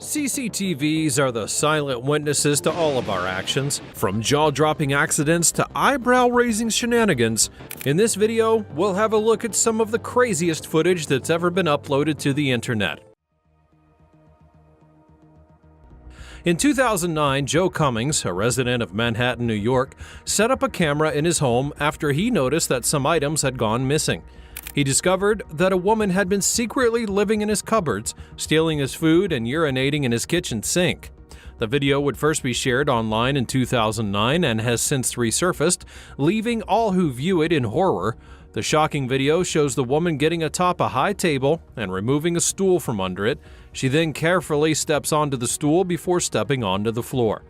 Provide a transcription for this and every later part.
CCTVs are the silent witnesses to all of our actions, from jaw-dropping accidents to eyebrow-raising shenanigans. In this video, we'll have a look at some of the craziest footage that's ever been uploaded to the internet. In 2009, Joe Cummings, a resident of Manhattan, New York, set up a camera in his home after he noticed that some items had gone missing. He discovered that a woman had been secretly living in his cupboards, stealing his food and urinating in his kitchen sink. The video would first be shared online in 2009 and has since resurfaced, leaving all who view it in horror. The shocking video shows the woman getting atop a high table and removing a stool from under it. She then carefully steps onto the stool before stepping onto the floor.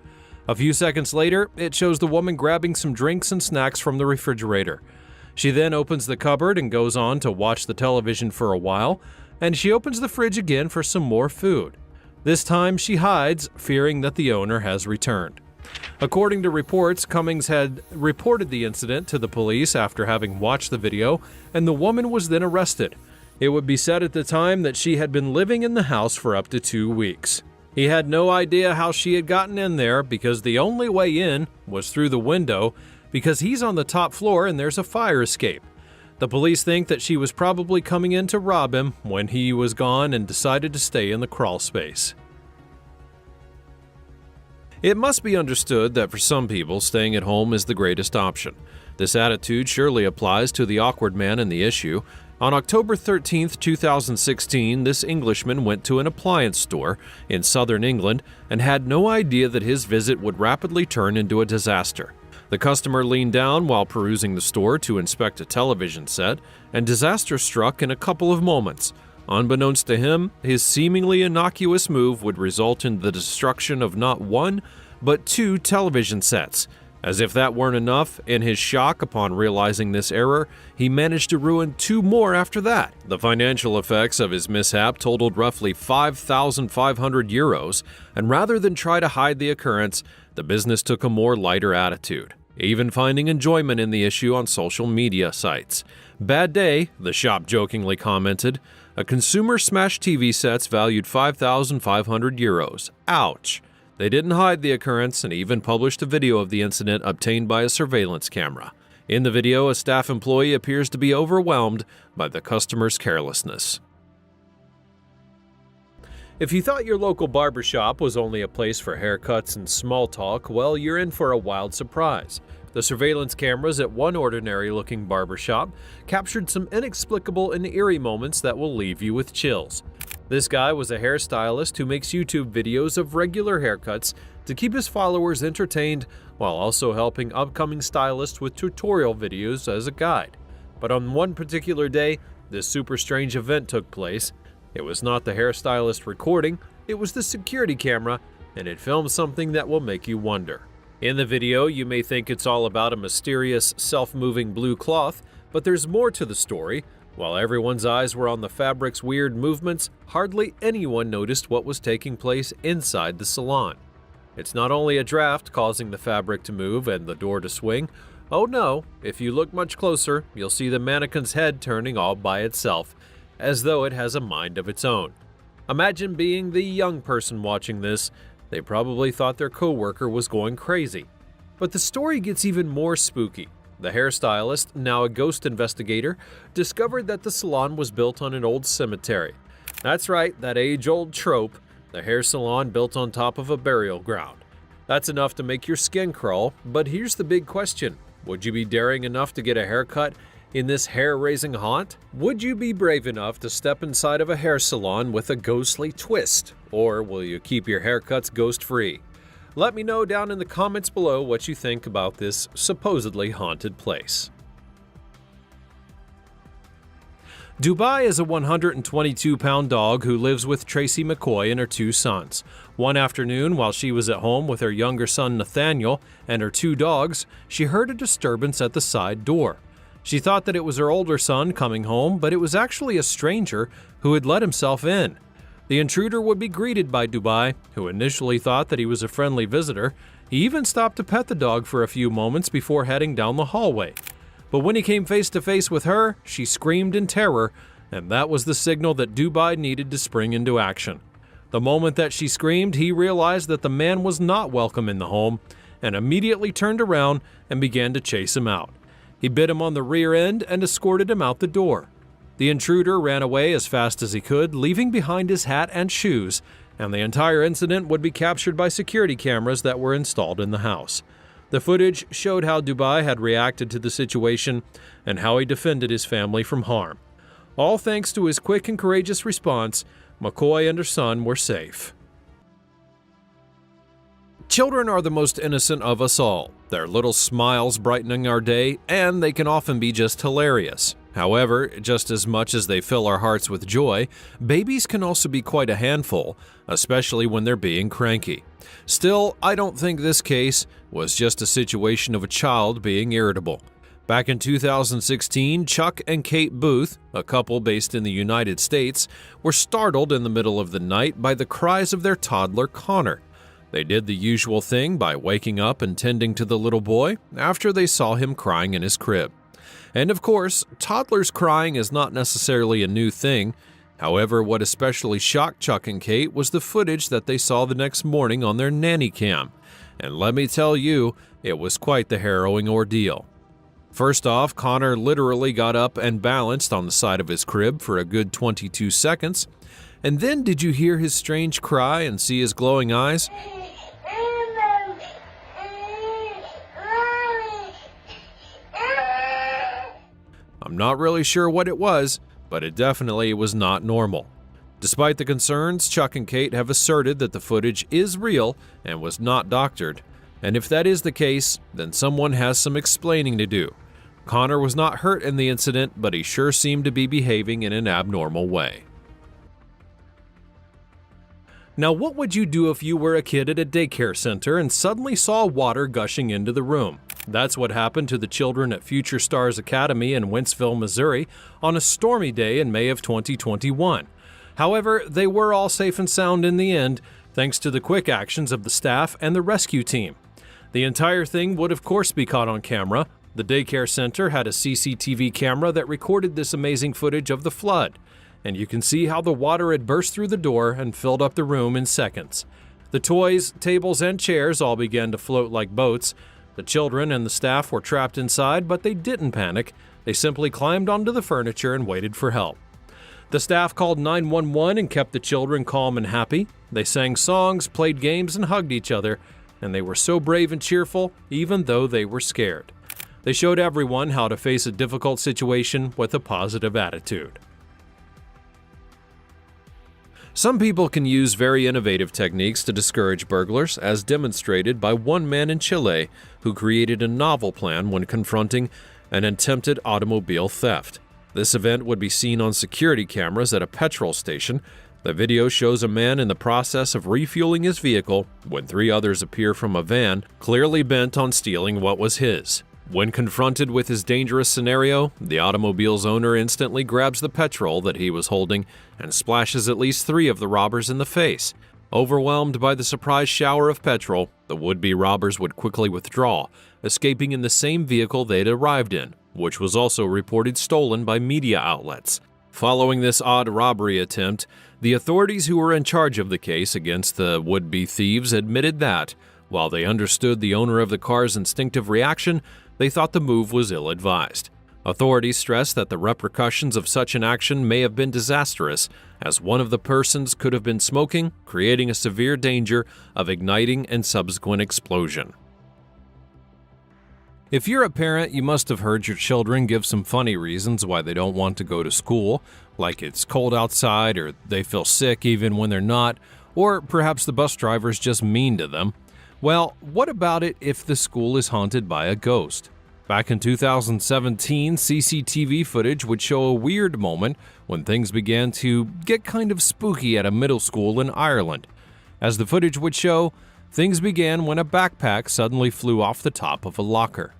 A few seconds later, it shows the woman grabbing some drinks and snacks from the refrigerator. She then opens the cupboard and goes on to watch the television for a while, and she opens the fridge again for some more food. This time she hides, fearing that the owner has returned. According to reports, Cummings had reported the incident to the police after having watched the video, and the woman was then arrested. It would be said at the time that she had been living in the house for up to 2 weeks. He had no idea how she had gotten in there because the only way in was through the window, because he's on the top floor and there's a fire escape. The police think that she was probably coming in to rob him when he was gone and decided to stay in the crawl space. It must be understood that for some people, staying at home is the greatest option. This attitude surely applies to the awkward man in the issue. On October 13, 2016, this Englishman went to an appliance store in southern England and had no idea that his visit would rapidly turn into a disaster. The customer leaned down while perusing the store to inspect a television set, and disaster struck in a couple of moments. Unbeknownst to him, his seemingly innocuous move would result in the destruction of not one, but 2 television sets. As if that weren't enough, in his shock upon realizing this error, he managed to ruin 2 more after that. The financial effects of his mishap totaled roughly 5,500 euros, and rather than try to hide the occurrence, the business took a more lighter attitude, even finding enjoyment in the issue on social media sites. "Bad day," the shop jokingly commented. "A consumer smashed TV sets valued 5,500 euros. Ouch." They didn't hide the occurrence and even published a video of the incident obtained by a surveillance camera. In the video, a staff employee appears to be overwhelmed by the customer's carelessness. If you thought your local barbershop was only a place for haircuts and small talk, well, you're in for a wild surprise. The surveillance cameras at one ordinary-looking barbershop captured some inexplicable and eerie moments that will leave you with chills. This guy was a hairstylist who makes YouTube videos of regular haircuts to keep his followers entertained while also helping upcoming stylists with tutorial videos as a guide. But on one particular day, this super strange event took place. It was not the hairstylist recording, it was the security camera, and it filmed something that will make you wonder. In the video, you may think it's all about a mysterious, self-moving blue cloth, but there's more to the story. While everyone's eyes were on the fabric's weird movements, hardly anyone noticed what was taking place inside the salon. It's not only a draft causing the fabric to move and the door to swing. Oh no, if you look much closer, you'll see the mannequin's head turning all by itself, as though it has a mind of its own. Imagine being the young person watching this. They probably thought their coworker was going crazy. But the story gets even more spooky. The hairstylist, now a ghost investigator, discovered that the salon was built on an old cemetery. That's right, that age-old trope, the hair salon built on top of a burial ground. That's enough to make your skin crawl, but here's the big question. Would you be daring enough to get a haircut in this hair-raising haunt? Would you be brave enough to step inside of a hair salon with a ghostly twist? Or will you keep your haircuts ghost-free? Let me know down in the comments below what you think about this supposedly haunted place. Dubai is a 122-pound dog who lives with Tracy McCoy and her 2 sons. One afternoon, while she was at home with her younger son Nathaniel and her 2 dogs, she heard a disturbance at the side door. She thought that it was her older son coming home, but it was actually a stranger who had let himself in. The intruder would be greeted by Dubai, who initially thought that he was a friendly visitor. He even stopped to pet the dog for a few moments before heading down the hallway. But when he came face to face with her, she screamed in terror, and that was the signal that Dubai needed to spring into action. The moment that she screamed, he realized that the man was not welcome in the home and immediately turned around and began to chase him out. He bit him on the rear end and escorted him out the door. The intruder ran away as fast as he could, leaving behind his hat and shoes, and the entire incident would be captured by security cameras that were installed in the house. The footage showed how Dubai had reacted to the situation and how he defended his family from harm. All thanks to his quick and courageous response, McCoy and her son were safe. Children are the most innocent of us all, their little smiles brightening our day, and they can often be just hilarious. However, just as much as they fill our hearts with joy, babies can also be quite a handful, especially when they're being cranky. Still, I don't think this case was just a situation of a child being irritable. Back in 2016, Chuck and Kate Booth, a couple based in the United States, were startled in the middle of the night by the cries of their toddler Connor. They did the usual thing by waking up and tending to the little boy after they saw him crying in his crib. And of course, toddlers crying is not necessarily a new thing. However, what especially shocked Chuck and Kate was the footage that they saw the next morning on their nanny cam. And let me tell you, it was quite the harrowing ordeal. First off, Connor literally got up and balanced on the side of his crib for a good 22 seconds. And then did you hear his strange cry and see his glowing eyes? I'm not really sure what it was, but it definitely was not normal. Despite the concerns, Chuck and Kate have asserted that the footage is real and was not doctored. And if that is the case, then someone has some explaining to do. Connor was not hurt in the incident, but he sure seemed to be behaving in an abnormal way. Now, what would you do if you were a kid at a daycare center and suddenly saw water gushing into the room? That's what happened to the children at Future Stars Academy in Wentzville, Missouri, on a stormy day in May of 2021. However, they were all safe and sound in the end, thanks to the quick actions of the staff and the rescue team. The entire thing would of course be caught on camera. The daycare center had a CCTV camera that recorded this amazing footage of the flood, and you can see how the water had burst through the door and filled up the room in seconds. The toys, tables, and chairs all began to float like boats. The children and the staff were trapped inside, but they didn't panic. They simply climbed onto the furniture and waited for help. The staff called 911 and kept the children calm and happy. They sang songs, played games, and hugged each other, and they were so brave and cheerful, even though they were scared. They showed everyone how to face a difficult situation with a positive attitude. Some people can use very innovative techniques to discourage burglars, as demonstrated by one man in Chile who created a novel plan when confronting an attempted automobile theft. This event would be seen on security cameras at a petrol station. The video shows a man in the process of refueling his vehicle when three others appear from a van, clearly bent on stealing what was his. When confronted with his dangerous scenario, the automobile's owner instantly grabs the petrol that he was holding and splashes at least three of the robbers in the face. Overwhelmed by the surprise shower of petrol, the would-be robbers would quickly withdraw, escaping in the same vehicle they'd arrived in, which was also reported stolen by media outlets. Following this odd robbery attempt, the authorities who were in charge of the case against the would-be thieves admitted that, while they understood the owner of the car's instinctive reaction, they thought the move was ill-advised. Authorities stressed that the repercussions of such an action may have been disastrous, as one of the persons could have been smoking, creating a severe danger of igniting and subsequent explosion. If you're a parent, you must have heard your children give some funny reasons why they don't want to go to school, like it's cold outside or they feel sick even when they're not, or perhaps the bus driver's just mean to them. Well, what about it if the school is haunted by a ghost? Back in 2017, CCTV footage would show a weird moment when things began to get kind of spooky at a middle school in Ireland. As the footage would show, things began when a backpack suddenly flew off the top of a locker.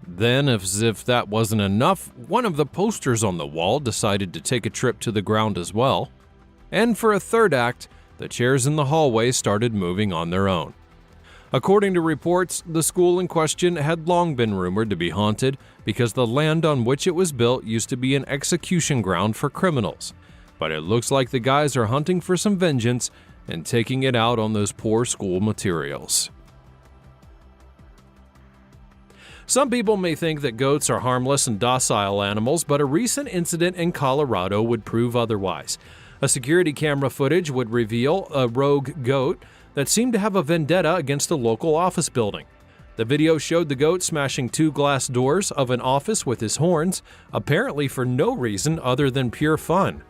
Then, as if that wasn't enough, one of the posters on the wall decided to take a trip to the ground as well. And for a third act, the chairs in the hallway started moving on their own. According to reports, the school in question had long been rumored to be haunted because the land on which it was built used to be an execution ground for criminals. But it looks like the guys are hunting for some vengeance, and taking it out on those poor school materials. Some people may think that goats are harmless and docile animals, but a recent incident in Colorado would prove otherwise. A security camera footage would reveal a rogue goat that seemed to have a vendetta against a local office building. The video showed the goat smashing 2 glass doors of an office with his horns, apparently for no reason other than pure fun.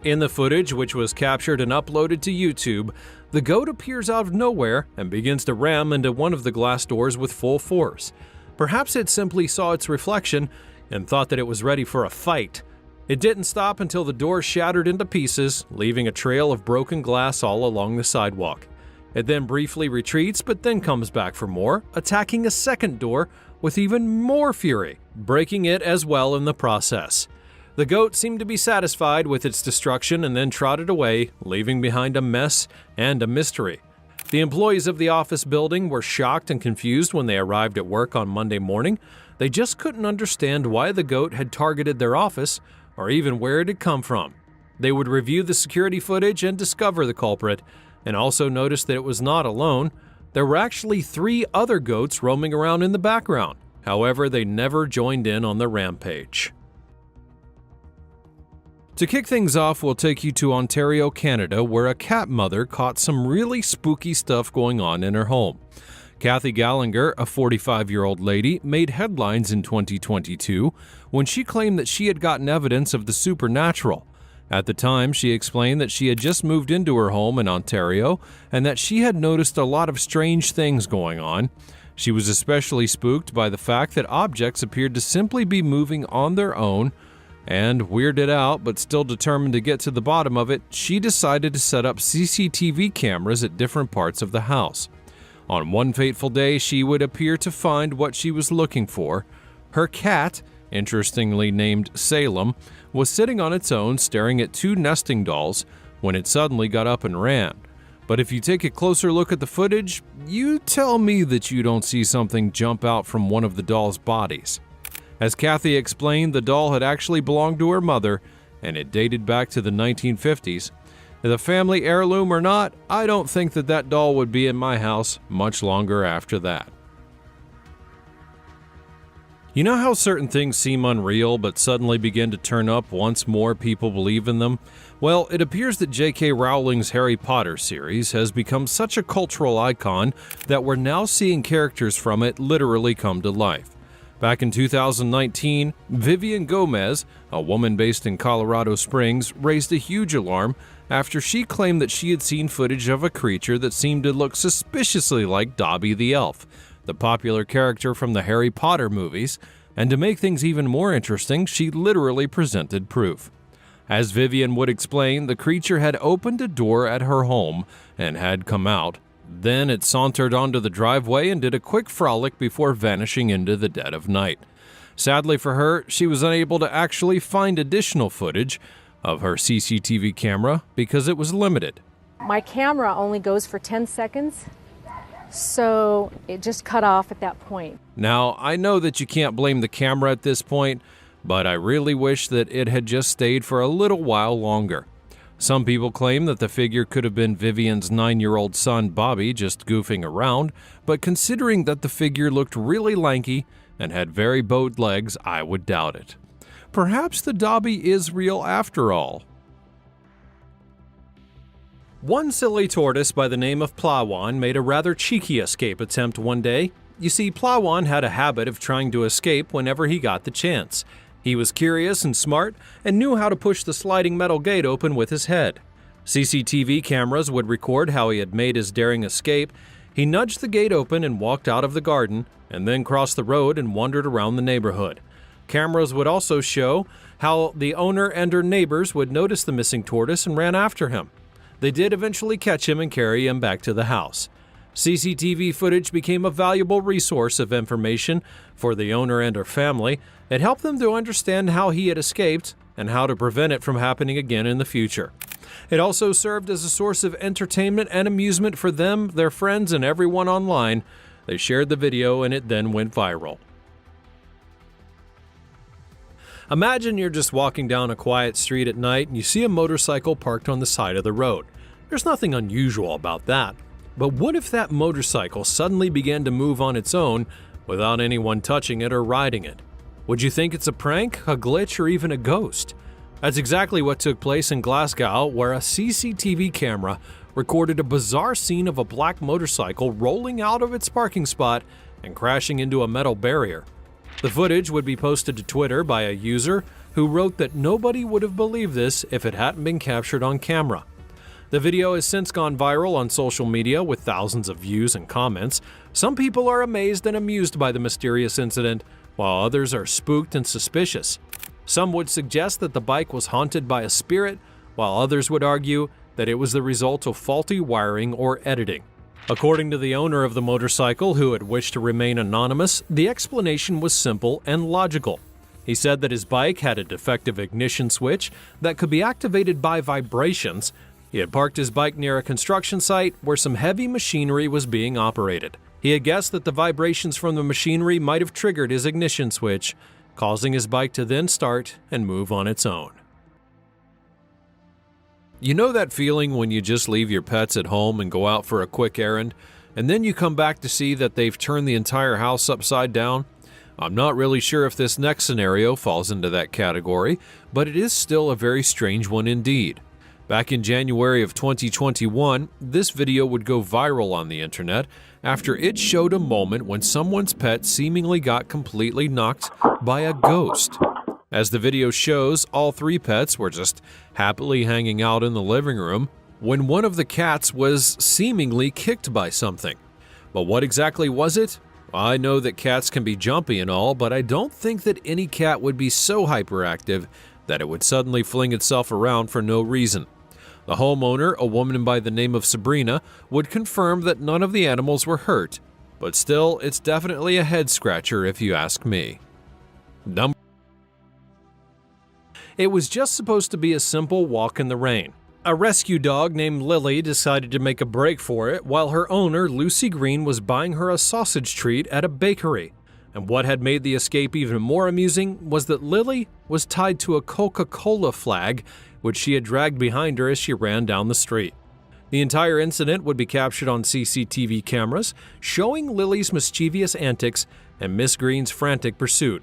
In the footage, which was captured and uploaded to YouTube, the goat appears out of nowhere and begins to ram into one of the glass doors with full force. Perhaps it simply saw its reflection and thought that it was ready for a fight. It didn't stop until the door shattered into pieces, leaving a trail of broken glass all along the sidewalk. It then briefly retreats, but then comes back for more, attacking a second door with even more fury, breaking it as well in the process. The goat seemed to be satisfied with its destruction and then trotted away, leaving behind a mess and a mystery. The employees of the office building were shocked and confused when they arrived at work on Monday morning. They just couldn't understand why the goat had targeted their office or even where it had come from. They would review the security footage and discover the culprit, and also noticed that it was not alone. There were actually 3 other goats roaming around in the background. However, they never joined in on the rampage. To kick things off, we'll take you to Ontario, Canada, where a cat mother caught some really spooky stuff going on in her home. Kathy Gallagher, a 45-year-old lady, made headlines in 2022 when she claimed that she had gotten evidence of the supernatural. At the time, she explained that she had just moved into her home in Ontario and that she had noticed a lot of strange things going on. She was especially spooked by the fact that objects appeared to simply be moving on their own, and weirded out but still determined to get to the bottom of it, she decided to set up CCTV cameras at different parts of the house. On one fateful day, she would appear to find what she was looking for. Her cat, interestingly named Salem, was sitting on its own staring at 2 nesting dolls when it suddenly got up and ran. But if you take a closer look at the footage, you tell me that you don't see something jump out from one of the dolls' bodies. As Kathy explained, the doll had actually belonged to her mother, and it dated back to the 1950s. The family heirloom or not, I don't think that doll would be in my house much longer after that. You know how certain things seem unreal but suddenly begin to turn up once more people believe in them? Well, it appears that J.K. Rowling's Harry Potter series has become such a cultural icon that we're now seeing characters from it literally come to life. Back in 2019, Vivian Gomez, a woman based in Colorado Springs, raised a huge alarm after she claimed that she had seen footage of a creature that seemed to look suspiciously like Dobby the Elf, the popular character from the Harry Potter movies, and to make things even more interesting, she literally presented proof. As Vivian would explain, the creature had opened a door at her home and had come out. Then it sauntered onto the driveway and did a quick frolic before vanishing into the dead of night. Sadly for her, she was unable to actually find additional footage of her CCTV camera because it was limited. My camera only goes for 10 seconds, so it just cut off at that point. Now, I know that you can't blame the camera at this point, but I really wish that it had just stayed for a little while longer. Some people claim that the figure could have been Vivian's 9-year-old son Bobby just goofing around, but considering that the figure looked really lanky and had very bowed legs, I would doubt it. Perhaps the Dobby is real after all. One silly tortoise by the name of Plawan made a rather cheeky escape attempt one day. You see, Plawan had a habit of trying to escape whenever he got the chance. He was curious and smart and knew how to push the sliding metal gate open with his head. CCTV cameras would record how he had made his daring escape. He nudged the gate open and walked out of the garden, and then crossed the road and wandered around the neighborhood. Cameras would also show how the owner and her neighbors would notice the missing tortoise and ran after him. They did eventually catch him and carry him back to the house. CCTV footage became a valuable resource of information for the owner and her family. It helped them to understand how he had escaped and how to prevent it from happening again in the future. It also served as a source of entertainment and amusement for them, their friends, and everyone online. They shared the video and it then went viral. Imagine you're just walking down a quiet street at night and you see a motorcycle parked on the side of the road. There's nothing unusual about that. But what if that motorcycle suddenly began to move on its own without anyone touching it or riding it? Would you think it's a prank, a glitch, or even a ghost? That's exactly what took place in Glasgow, where a CCTV camera recorded a bizarre scene of a black motorcycle rolling out of its parking spot and crashing into a metal barrier. The footage would be posted to Twitter by a user who wrote that nobody would have believed this if it hadn't been captured on camera. The video has since gone viral on social media with thousands of views and comments. Some people are amazed and amused by the mysterious incident, while others are spooked and suspicious. Some would suggest that the bike was haunted by a spirit, while others would argue that it was the result of faulty wiring or editing. According to the owner of the motorcycle, who had wished to remain anonymous, the explanation was simple and logical. He said that his bike had a defective ignition switch that could be activated by vibrations. He had parked his bike near a construction site where some heavy machinery was being operated. He had guessed that the vibrations from the machinery might have triggered his ignition switch, causing his bike to then start and move on its own. You know that feeling when you just leave your pets at home and go out for a quick errand, and then you come back to see that they've turned the entire house upside down? I'm not really sure if this next scenario falls into that category, but it is still a very strange one indeed. Back in January of 2021, this video would go viral on the internet after it showed a moment when someone's pet seemingly got completely knocked by a ghost. As the video shows, all three pets were just happily hanging out in the living room when one of the cats was seemingly kicked by something. But what exactly was it? I know that cats can be jumpy and all, but I don't think that any cat would be so hyperactive that it would suddenly fling itself around for no reason. The homeowner, a woman by the name of Sabrina, would confirm that none of the animals were hurt, but still, it's definitely a head-scratcher if you ask me. It was just supposed to be a simple walk in the rain. A rescue dog named Lily decided to make a break for it while her owner, Lucy Green, was buying her a sausage treat at a bakery. And what had made the escape even more amusing was that Lily was tied to a Coca-Cola flag, which she had dragged behind her as she ran down the street. The entire incident would be captured on CCTV cameras, showing Lily's mischievous antics and Miss Green's frantic pursuit.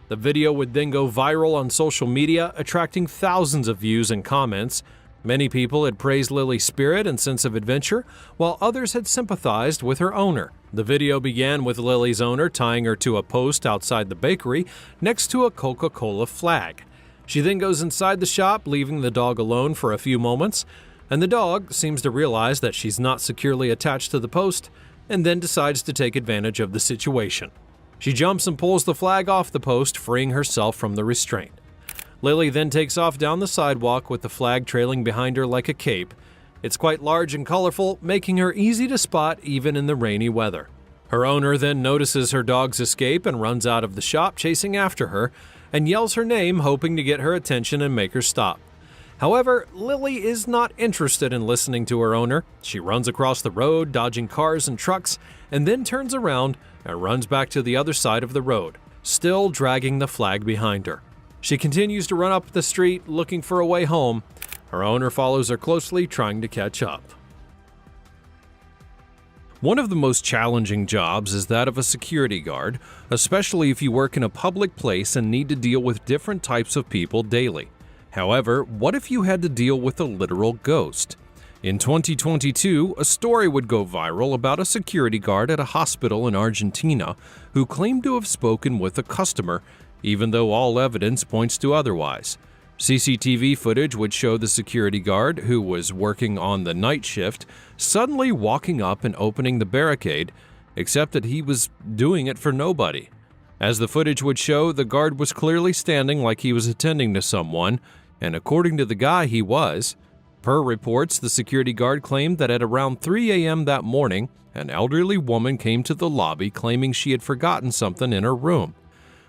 The video would then go viral on social media, attracting thousands of views and comments. Many people had praised Lily's spirit and sense of adventure, while others had sympathized with her owner. The video began with Lily's owner tying her to a post outside the bakery next to a Coca-Cola flag. She then goes inside the shop, leaving the dog alone for a few moments, and the dog seems to realize that she's not securely attached to the post and then decides to take advantage of the situation. She jumps and pulls the flag off the post, freeing herself from the restraint. Lily then takes off down the sidewalk with the flag trailing behind her like a cape. It's quite large and colorful, making her easy to spot even in the rainy weather. Her owner then notices her dog's escape and runs out of the shop chasing after her and yells her name, hoping to get her attention and make her stop. However, Lily is not interested in listening to her owner. She runs across the road, dodging cars and trucks, and then turns around and runs back to the other side of the road, still dragging the flag behind her. She continues to run up the street, looking for a way home. Her owner follows her closely, trying to catch up. One of the most challenging jobs is that of a security guard, especially if you work in a public place and need to deal with different types of people daily. However, what if you had to deal with a literal ghost? In 2022, a story would go viral about a security guard at a hospital in Argentina who claimed to have spoken with a customer, even though all evidence points to otherwise. CCTV footage would show the security guard, who was working on the night shift, suddenly walking up and opening the barricade, except that he was doing it for nobody. As the footage would show, the guard was clearly standing like he was attending to someone, and according to the guy, he was. Per reports, the security guard claimed that at around 3 a.m. that morning, an elderly woman came to the lobby claiming she had forgotten something in her room.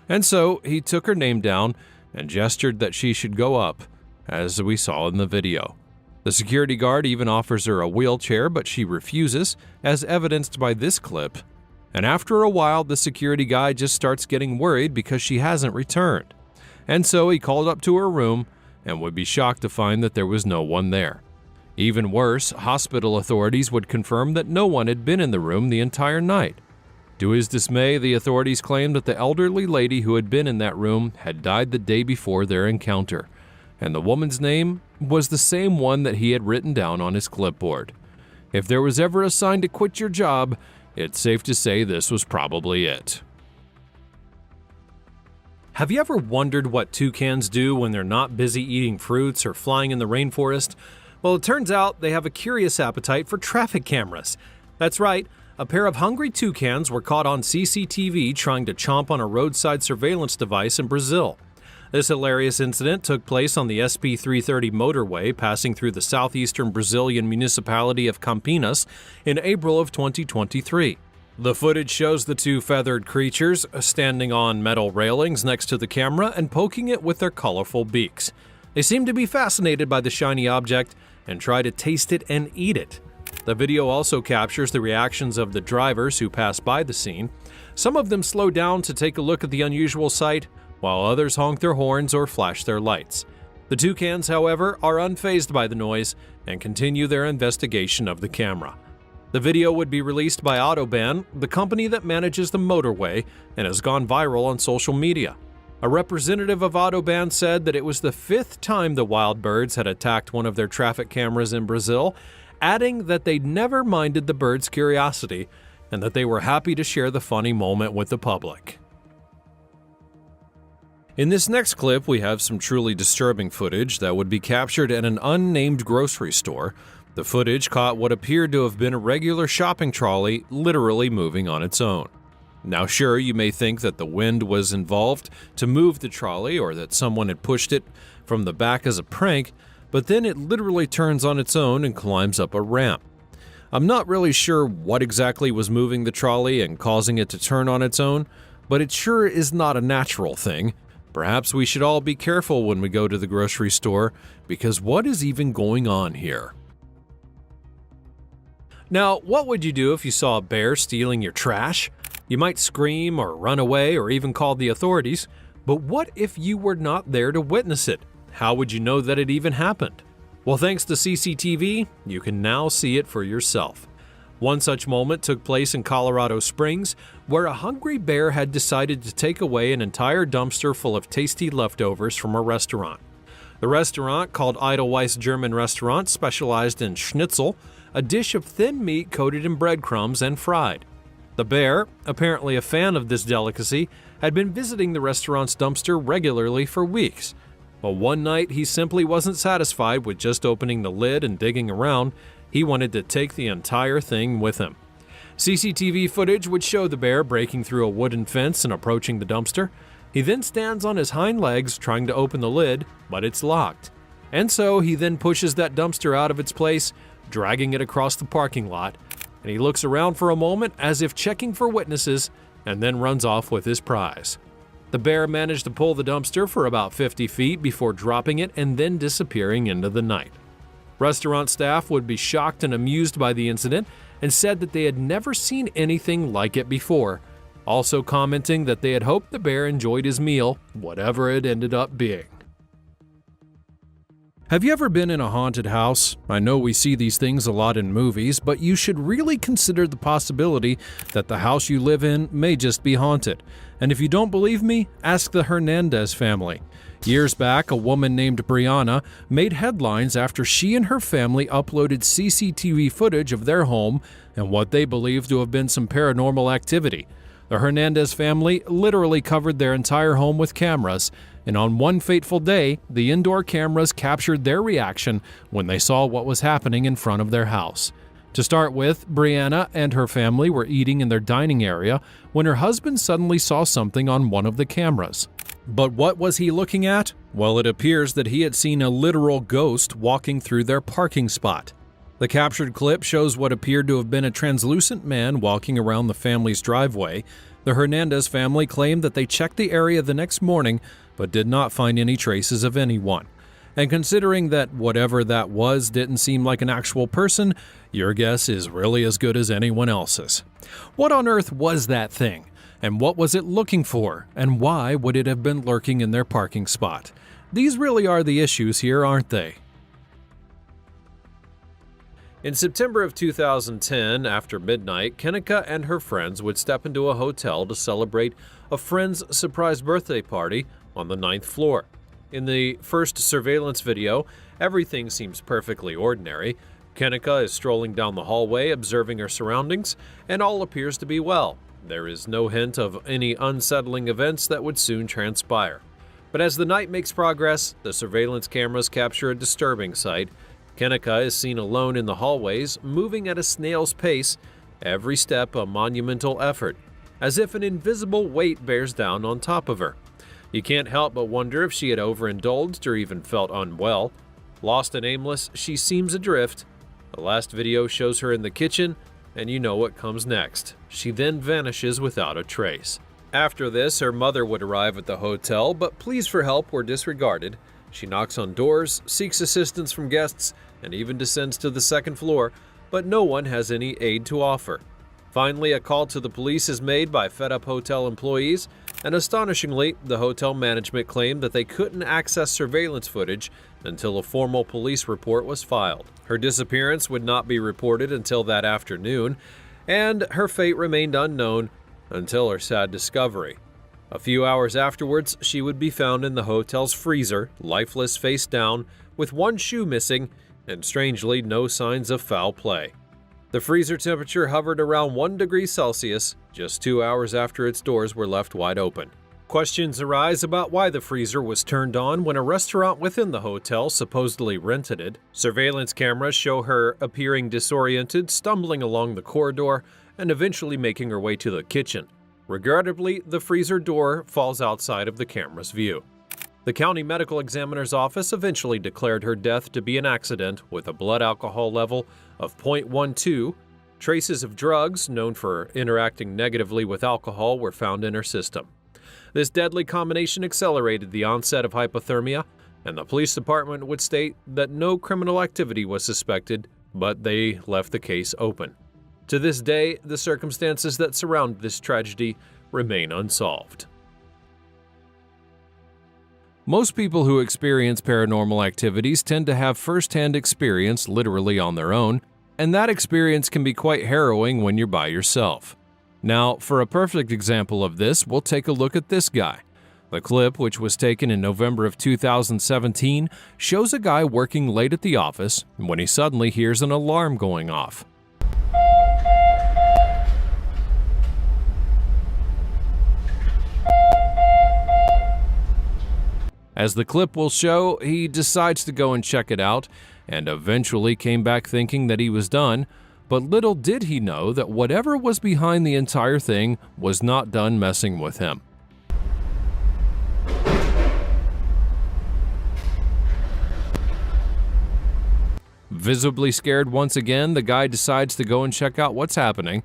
And so he took her name down and gestured that she should go up, as we saw in the video. The security guard even offers her a wheelchair, but she refuses, as evidenced by this clip. And after a while, the security guy just starts getting worried because she hasn't returned. And so he called up to her room and would be shocked to find that there was no one there. Even worse, hospital authorities would confirm that no one had been in the room the entire night. To his dismay, the authorities claimed that the elderly lady who had been in that room had died the day before their encounter, and the woman's name was the same one that he had written down on his clipboard. If there was ever a sign to quit your job, it's safe to say this was probably it. Have you ever wondered what toucans do when they're not busy eating fruits or flying in the rainforest? Well, it turns out they have a curious appetite for traffic cameras. That's right, a pair of hungry toucans were caught on CCTV trying to chomp on a roadside surveillance device in Brazil. This hilarious incident took place on the SP-330 motorway passing through the southeastern Brazilian municipality of Campinas in April of 2023. The footage shows the two feathered creatures standing on metal railings next to the camera and poking it with their colorful beaks. They seem to be fascinated by the shiny object and try to taste it and eat it. The video also captures the reactions of the drivers who pass by the scene. Some of them slow down to take a look at the unusual sight, while others honk their horns or flash their lights. The toucans, however, are unfazed by the noise and continue their investigation of the camera. The video would be released by Autobahn, the company that manages the motorway, and has gone viral on social media. A representative of Autobahn said that it was the 5th time the wild birds had attacked one of their traffic cameras in Brazil, adding that they'd never minded the birds' curiosity and that they were happy to share the funny moment with the public. In this next clip, we have some truly disturbing footage that would be captured at an unnamed grocery store. The footage caught what appeared to have been a regular shopping trolley literally moving on its own. Now sure, you may think that the wind was involved to move the trolley or that someone had pushed it from the back as a prank, but then it literally turns on its own and climbs up a ramp. I'm not really sure what exactly was moving the trolley and causing it to turn on its own, but it sure is not a natural thing. Perhaps we should all be careful when we go to the grocery store, because what is even going on here? Now, what would you do if you saw a bear stealing your trash? You might scream or run away or even call the authorities, but what if you were not there to witness it? How would you know that it even happened? Well, thanks to CCTV, you can now see it for yourself. One such moment took place in Colorado Springs, where a hungry bear had decided to take away an entire dumpster full of tasty leftovers from a restaurant. The restaurant, called Edelweiss German Restaurant, specialized in schnitzel, a dish of thin meat coated in breadcrumbs and fried. The bear, apparently a fan of this delicacy, had been visiting the restaurant's dumpster regularly for weeks. But one night, he simply wasn't satisfied with just opening the lid and digging around. He wanted to take the entire thing with him. CCTV footage would show the bear breaking through a wooden fence and approaching the dumpster. He then stands on his hind legs trying to open the lid, but it's locked. And so he then pushes that dumpster out of its place, dragging it across the parking lot, and he looks around for a moment as if checking for witnesses, and then runs off with his prize. The bear managed to pull the dumpster for about 50 feet before dropping it and then disappearing into the night. Restaurant staff would be shocked and amused by the incident and said that they had never seen anything like it before, also commenting that they had hoped the bear enjoyed his meal, whatever it ended up being. Have you ever been in a haunted house? I know we see these things a lot in movies, but you should really consider the possibility that the house you live in may just be haunted. And if you don't believe me, ask the Hernandez family. Years back, a woman named Brianna made headlines after she and her family uploaded CCTV footage of their home and what they believed to have been some paranormal activity. The Hernandez family literally covered their entire home with cameras, and on one fateful day, the indoor cameras captured their reaction when they saw what was happening in front of their house. To start with, Brianna and her family were eating in their dining area when her husband suddenly saw something on one of the cameras. But what was he looking at? Well, it appears that he had seen a literal ghost walking through their parking spot. The captured clip shows what appeared to have been a translucent man walking around the family's driveway. The Hernandez family claimed that they checked the area the next morning, but did not find any traces of anyone. And considering that whatever that was didn't seem like an actual person, your guess is really as good as anyone else's. What on earth was that thing? And what was it looking for? And why would it have been lurking in their parking spot? These really are the issues here, aren't they? In September of 2010, after midnight, Kenika and her friends would step into a hotel to celebrate a friend's surprise birthday party on the 9th floor. In the first surveillance video, everything seems perfectly ordinary. Kenika is strolling down the hallway, observing her surroundings, and all appears to be well. There is no hint of any unsettling events that would soon transpire. But as the night makes progress, the surveillance cameras capture a disturbing sight. Kenika is seen alone in the hallways, moving at a snail's pace, every step a monumental effort, as if an invisible weight bears down on top of her. You can't help but wonder if she had overindulged or even felt unwell. Lost and aimless, she seems adrift. The last video shows her in the kitchen, and you know what comes next. She then vanishes without a trace. After this, her mother would arrive at the hotel, but pleas for help were disregarded. She knocks on doors, seeks assistance from guests, and even descends to the second floor, but no one has any aid to offer. Finally, a call to the police is made by fed-up hotel employees, and astonishingly, the hotel management claimed that they couldn't access surveillance footage until a formal police report was filed. Her disappearance would not be reported until that afternoon, and her fate remained unknown until her sad discovery. A few hours afterwards, she would be found in the hotel's freezer, lifeless face down, with one shoe missing, and strangely no signs of foul play. The freezer temperature hovered around 1 degree Celsius, just 2 hours after its doors were left wide open. Questions arise about why the freezer was turned on when a restaurant within the hotel supposedly rented it. Surveillance cameras show her appearing disoriented, stumbling along the corridor, and eventually making her way to the kitchen. Regrettably, the freezer door falls outside of the camera's view. The county medical examiner's office eventually declared her death to be an accident with a blood alcohol level of 0.12. Traces of drugs known for interacting negatively with alcohol were found in her system. This deadly combination accelerated the onset of hypothermia, and the police department would state that no criminal activity was suspected, but they left the case open. To this day, the circumstances that surround this tragedy remain unsolved. Most people who experience paranormal activities tend to have first-hand experience literally on their own, and that experience can be quite harrowing when you're by yourself. Now, for a perfect example of this, we'll take a look at this guy. The clip, which was taken in November of 2017, shows a guy working late at the office when he suddenly hears an alarm going off. As the clip will show, he decides to go and check it out, and eventually came back thinking that he was done, but little did he know that whatever was behind the entire thing was not done messing with him. Visibly scared once again, the guy decides to go and check out what's happening.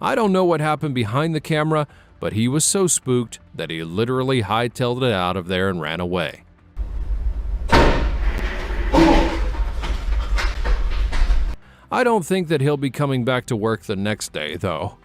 I don't know what happened behind the camera, but he was so spooked that he literally hightailed it out of there and ran away. I don't think that he'll be coming back to work the next day, though.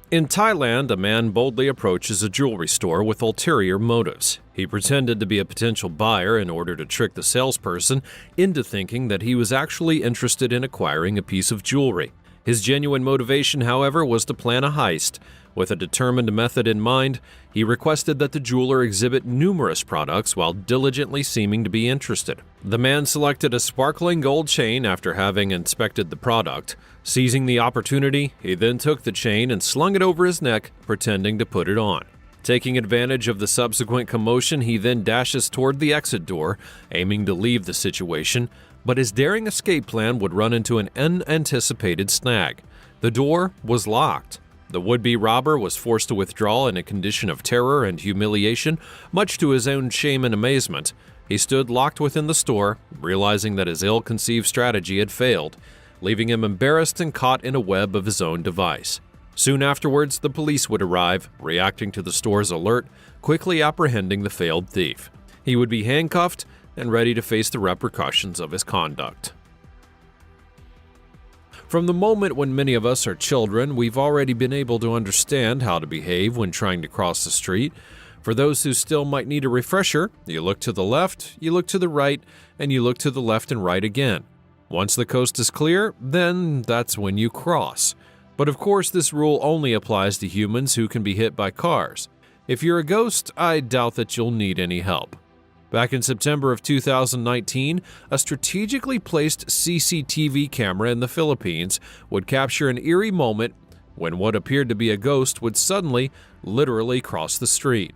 In Thailand, a man boldly approaches a jewelry store with ulterior motives. He pretended to be a potential buyer in order to trick the salesperson into thinking that he was actually interested in acquiring a piece of jewelry. His genuine motivation, however, was to plan a heist. With a determined method in mind, he requested that the jeweler exhibit numerous products while diligently seeming to be interested. The man selected a sparkling gold chain after having inspected the product. Seizing the opportunity, he then took the chain and slung it over his neck, pretending to put it on. Taking advantage of the subsequent commotion, he then dashes toward the exit door, aiming to leave the situation, but his daring escape plan would run into an unanticipated snag. The door was locked. The would-be robber was forced to withdraw in a condition of terror and humiliation, much to his own shame and amazement. He stood locked within the store, realizing that his ill-conceived strategy had failed, leaving him embarrassed and caught in a web of his own device. Soon afterwards, the police would arrive, reacting to the store's alert, quickly apprehending the failed thief. He would be handcuffed and ready to face the repercussions of his conduct. From the moment when many of us are children, we've already been able to understand how to behave when trying to cross the street. For those who still might need a refresher, you look to the left, you look to the right, and you look to the left and right again. Once the coast is clear, then that's when you cross. But of course, this rule only applies to humans who can be hit by cars. If you're a ghost, I doubt that you'll need any help. Back in September of 2019, a strategically placed CCTV camera in the Philippines would capture an eerie moment when what appeared to be a ghost would suddenly, literally cross the street.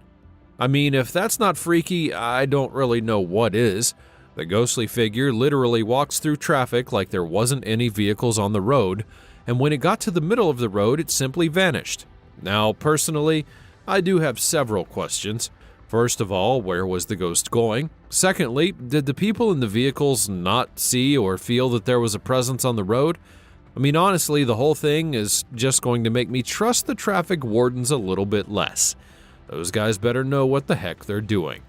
I mean, if that's not freaky, I don't really know what is. The ghostly figure literally walks through traffic like there wasn't any vehicles on the road, and when it got to the middle of the road, it simply vanished. Now, personally, I do have several questions. First of all, where was the ghost going? Secondly, did the people in the vehicles not see or feel that there was a presence on the road? I mean, honestly, the whole thing is just going to make me trust the traffic wardens a little bit less. Those guys better know what the heck they're doing.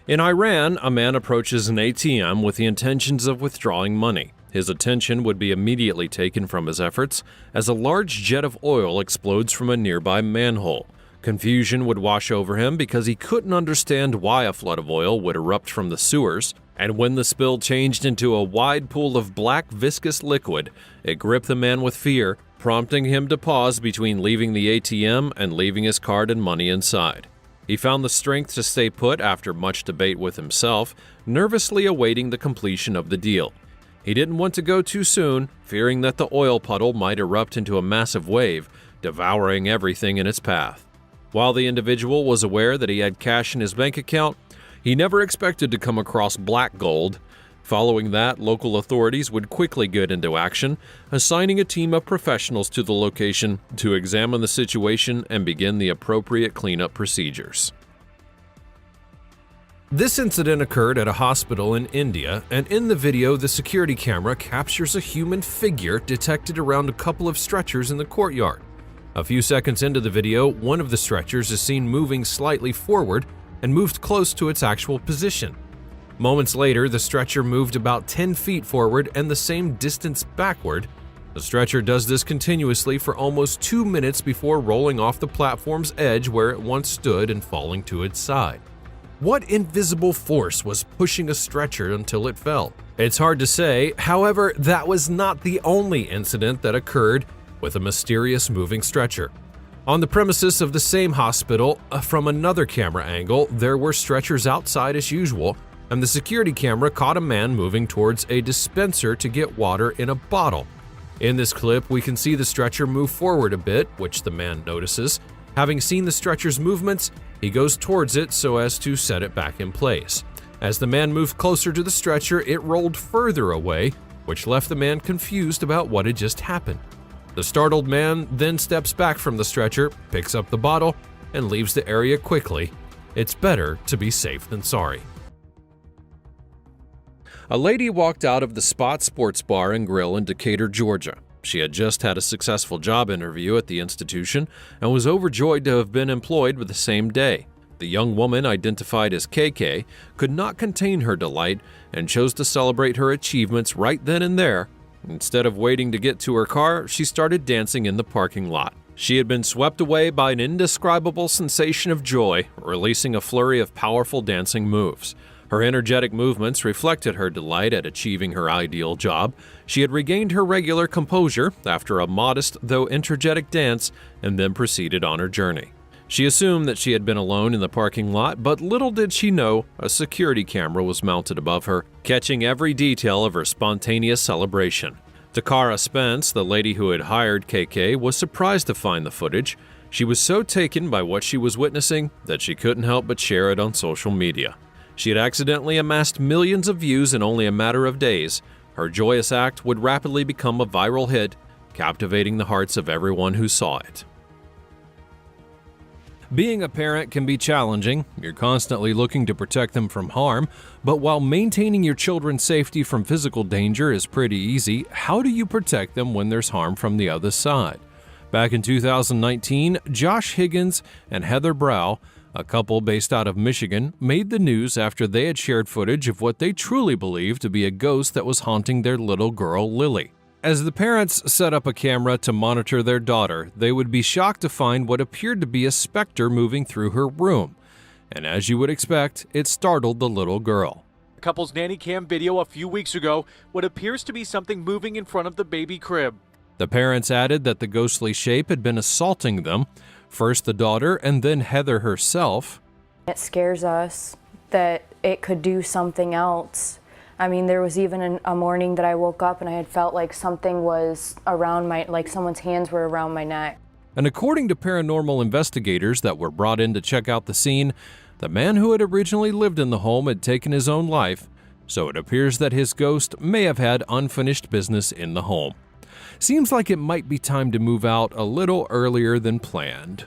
In Iran, a man approaches an ATM with the intentions of withdrawing money. His attention would be immediately taken from his efforts as a large jet of oil explodes from a nearby manhole. Confusion would wash over him because he couldn't understand why a flood of oil would erupt from the sewers, and when the spill changed into a wide pool of black viscous liquid, it gripped the man with fear, prompting him to pause between leaving the ATM and leaving his card and money inside. He found the strength to stay put after much debate with himself, nervously awaiting the completion of the deal. He didn't want to go too soon, fearing that the oil puddle might erupt into a massive wave, devouring everything in its path. While the individual was aware that he had cash in his bank account, he never expected to come across black gold. Following that, local authorities would quickly get into action, assigning a team of professionals to the location to examine the situation and begin the appropriate cleanup procedures. This incident occurred at a hospital in India, and in the video, the security camera captures a human figure detected around a couple of stretchers in the courtyard. A few seconds into the video, one of the stretchers is seen moving slightly forward and moved close to its actual position. Moments later, the stretcher moved about 10 feet forward and the same distance backward. The stretcher does this continuously for almost 2 minutes before rolling off the platform's edge where it once stood and falling to its side. What invisible force was pushing a stretcher until it fell? It's hard to say. However, that was not the only incident that occurred with a mysterious moving stretcher. On the premises of the same hospital, from another camera angle, there were stretchers outside as usual, and the security camera caught a man moving towards a dispenser to get water in a bottle. In this clip, we can see the stretcher move forward a bit, which the man notices. Having seen the stretcher's movements, he goes towards it so as to set it back in place. As the man moved closer to the stretcher, it rolled further away, which left the man confused about what had just happened. The startled man then steps back from the stretcher, picks up the bottle, and leaves the area quickly. It's better to be safe than sorry. A lady walked out of the Spot Sports Bar and Grill in Decatur, Georgia. She had just had a successful job interview at the institution and was overjoyed to have been employed the same day. The young woman, identified as KK, could not contain her delight and chose to celebrate her achievements right then and there. Instead of waiting to get to her car, she started dancing in the parking lot. She had been swept away by an indescribable sensation of joy, releasing a flurry of powerful dancing moves. Her energetic movements reflected her delight at achieving her ideal job. She had regained her regular composure after a modest though energetic dance and then proceeded on her journey. She assumed that she had been alone in the parking lot, but little did she know a security camera was mounted above her, catching every detail of her spontaneous celebration. Takara Spence, the lady who had hired KK, was surprised to find the footage. She was so taken by what she was witnessing that she couldn't help but share it on social media. She had accidentally amassed millions of views in only a matter of days. Her joyous act would rapidly become a viral hit, captivating the hearts of everyone who saw it. Being a parent can be challenging. You're constantly looking to protect them from harm, but while maintaining your children's safety from physical danger is pretty easy, how do you protect them when there's harm from the other side? Back in 2019, Josh Higgins and Heather Brow, a couple based out of Michigan, made the news after they had shared footage of what they truly believed to be a ghost that was haunting their little girl, Lily. As the parents set up a camera to monitor their daughter, they would be shocked to find what appeared to be a specter moving through her room. And as you would expect, it startled the little girl. The couple's nanny cam video a few weeks ago, what appears to be something moving in front of the baby crib. The parents added that the ghostly shape had been assaulting them, first the daughter and then Heather herself. It scares us that it could do something else. I mean, there was even a morning that I woke up and I had felt like something was around like someone's hands were around my neck. And according to paranormal investigators that were brought in to check out the scene, the man who had originally lived in the home had taken his own life, so it appears that his ghost may have had unfinished business in the home. Seems like it might be time to move out a little earlier than planned.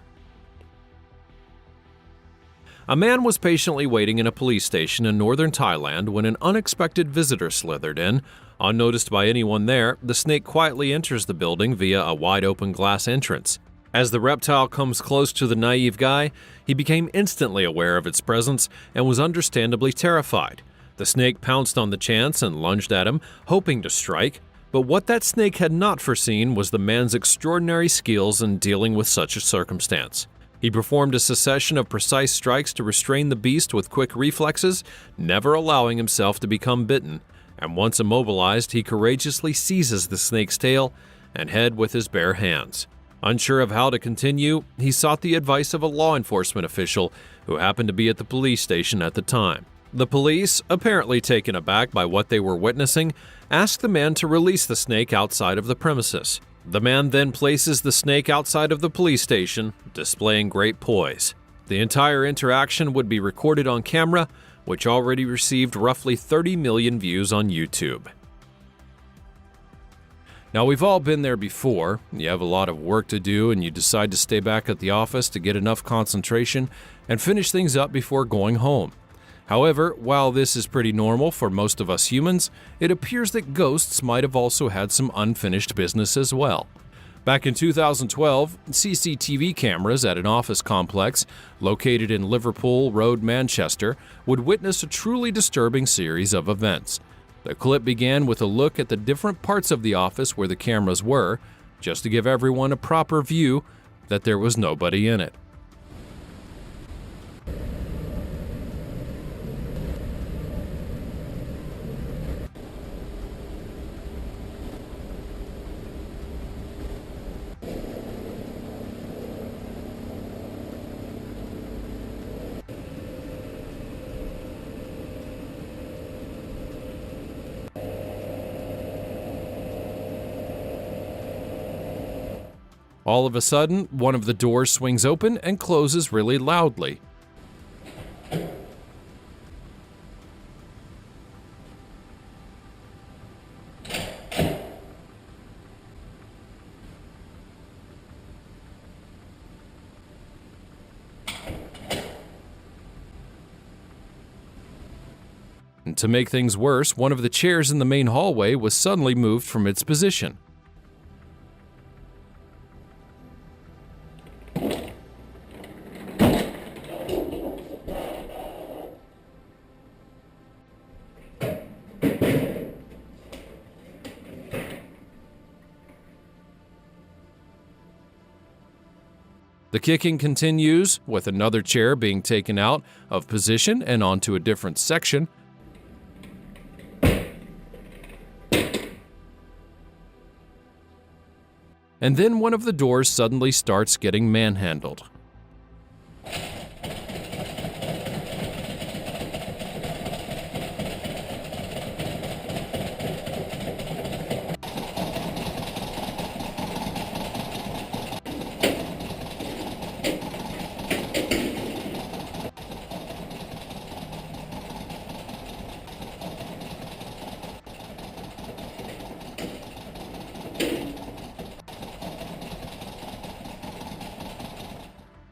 A man was patiently waiting in a police station in northern Thailand when an unexpected visitor slithered in. Unnoticed by anyone there, the snake quietly enters the building via a wide-open glass entrance. As the reptile comes close to the naive guy, he became instantly aware of its presence and was understandably terrified. The snake pounced on the chance and lunged at him, hoping to strike. But what that snake had not foreseen was the man's extraordinary skills in dealing with such a circumstance. He performed a succession of precise strikes to restrain the beast with quick reflexes, never allowing himself to become bitten. And once immobilized, he courageously seizes the snake's tail and head with his bare hands. Unsure of how to continue, he sought the advice of a law enforcement official who happened to be at the police station at the time. The police, apparently taken aback by what they were witnessing, asked the man to release the snake outside of the premises. The man then places the snake outside of the police station, displaying great poise. The entire interaction would be recorded on camera, which already received roughly 30 million views on YouTube. Now, we've all been there before. You have a lot of work to do and you decide to stay back at the office to get enough concentration and finish things up before going home. However, while this is pretty normal for most of us humans, it appears that ghosts might have also had some unfinished business as well. Back in 2012, CCTV cameras at an office complex located in Liverpool Road, Manchester, would witness a truly disturbing series of events. The clip began with a look at the different parts of the office where the cameras were, just to give everyone a proper view that there was nobody in it. All of a sudden, one of the doors swings open and closes really loudly. And to make things worse, one of the chairs in the main hallway was suddenly moved from its position. The kicking continues, with another chair being taken out of position and onto a different section. And then one of the doors suddenly starts getting manhandled.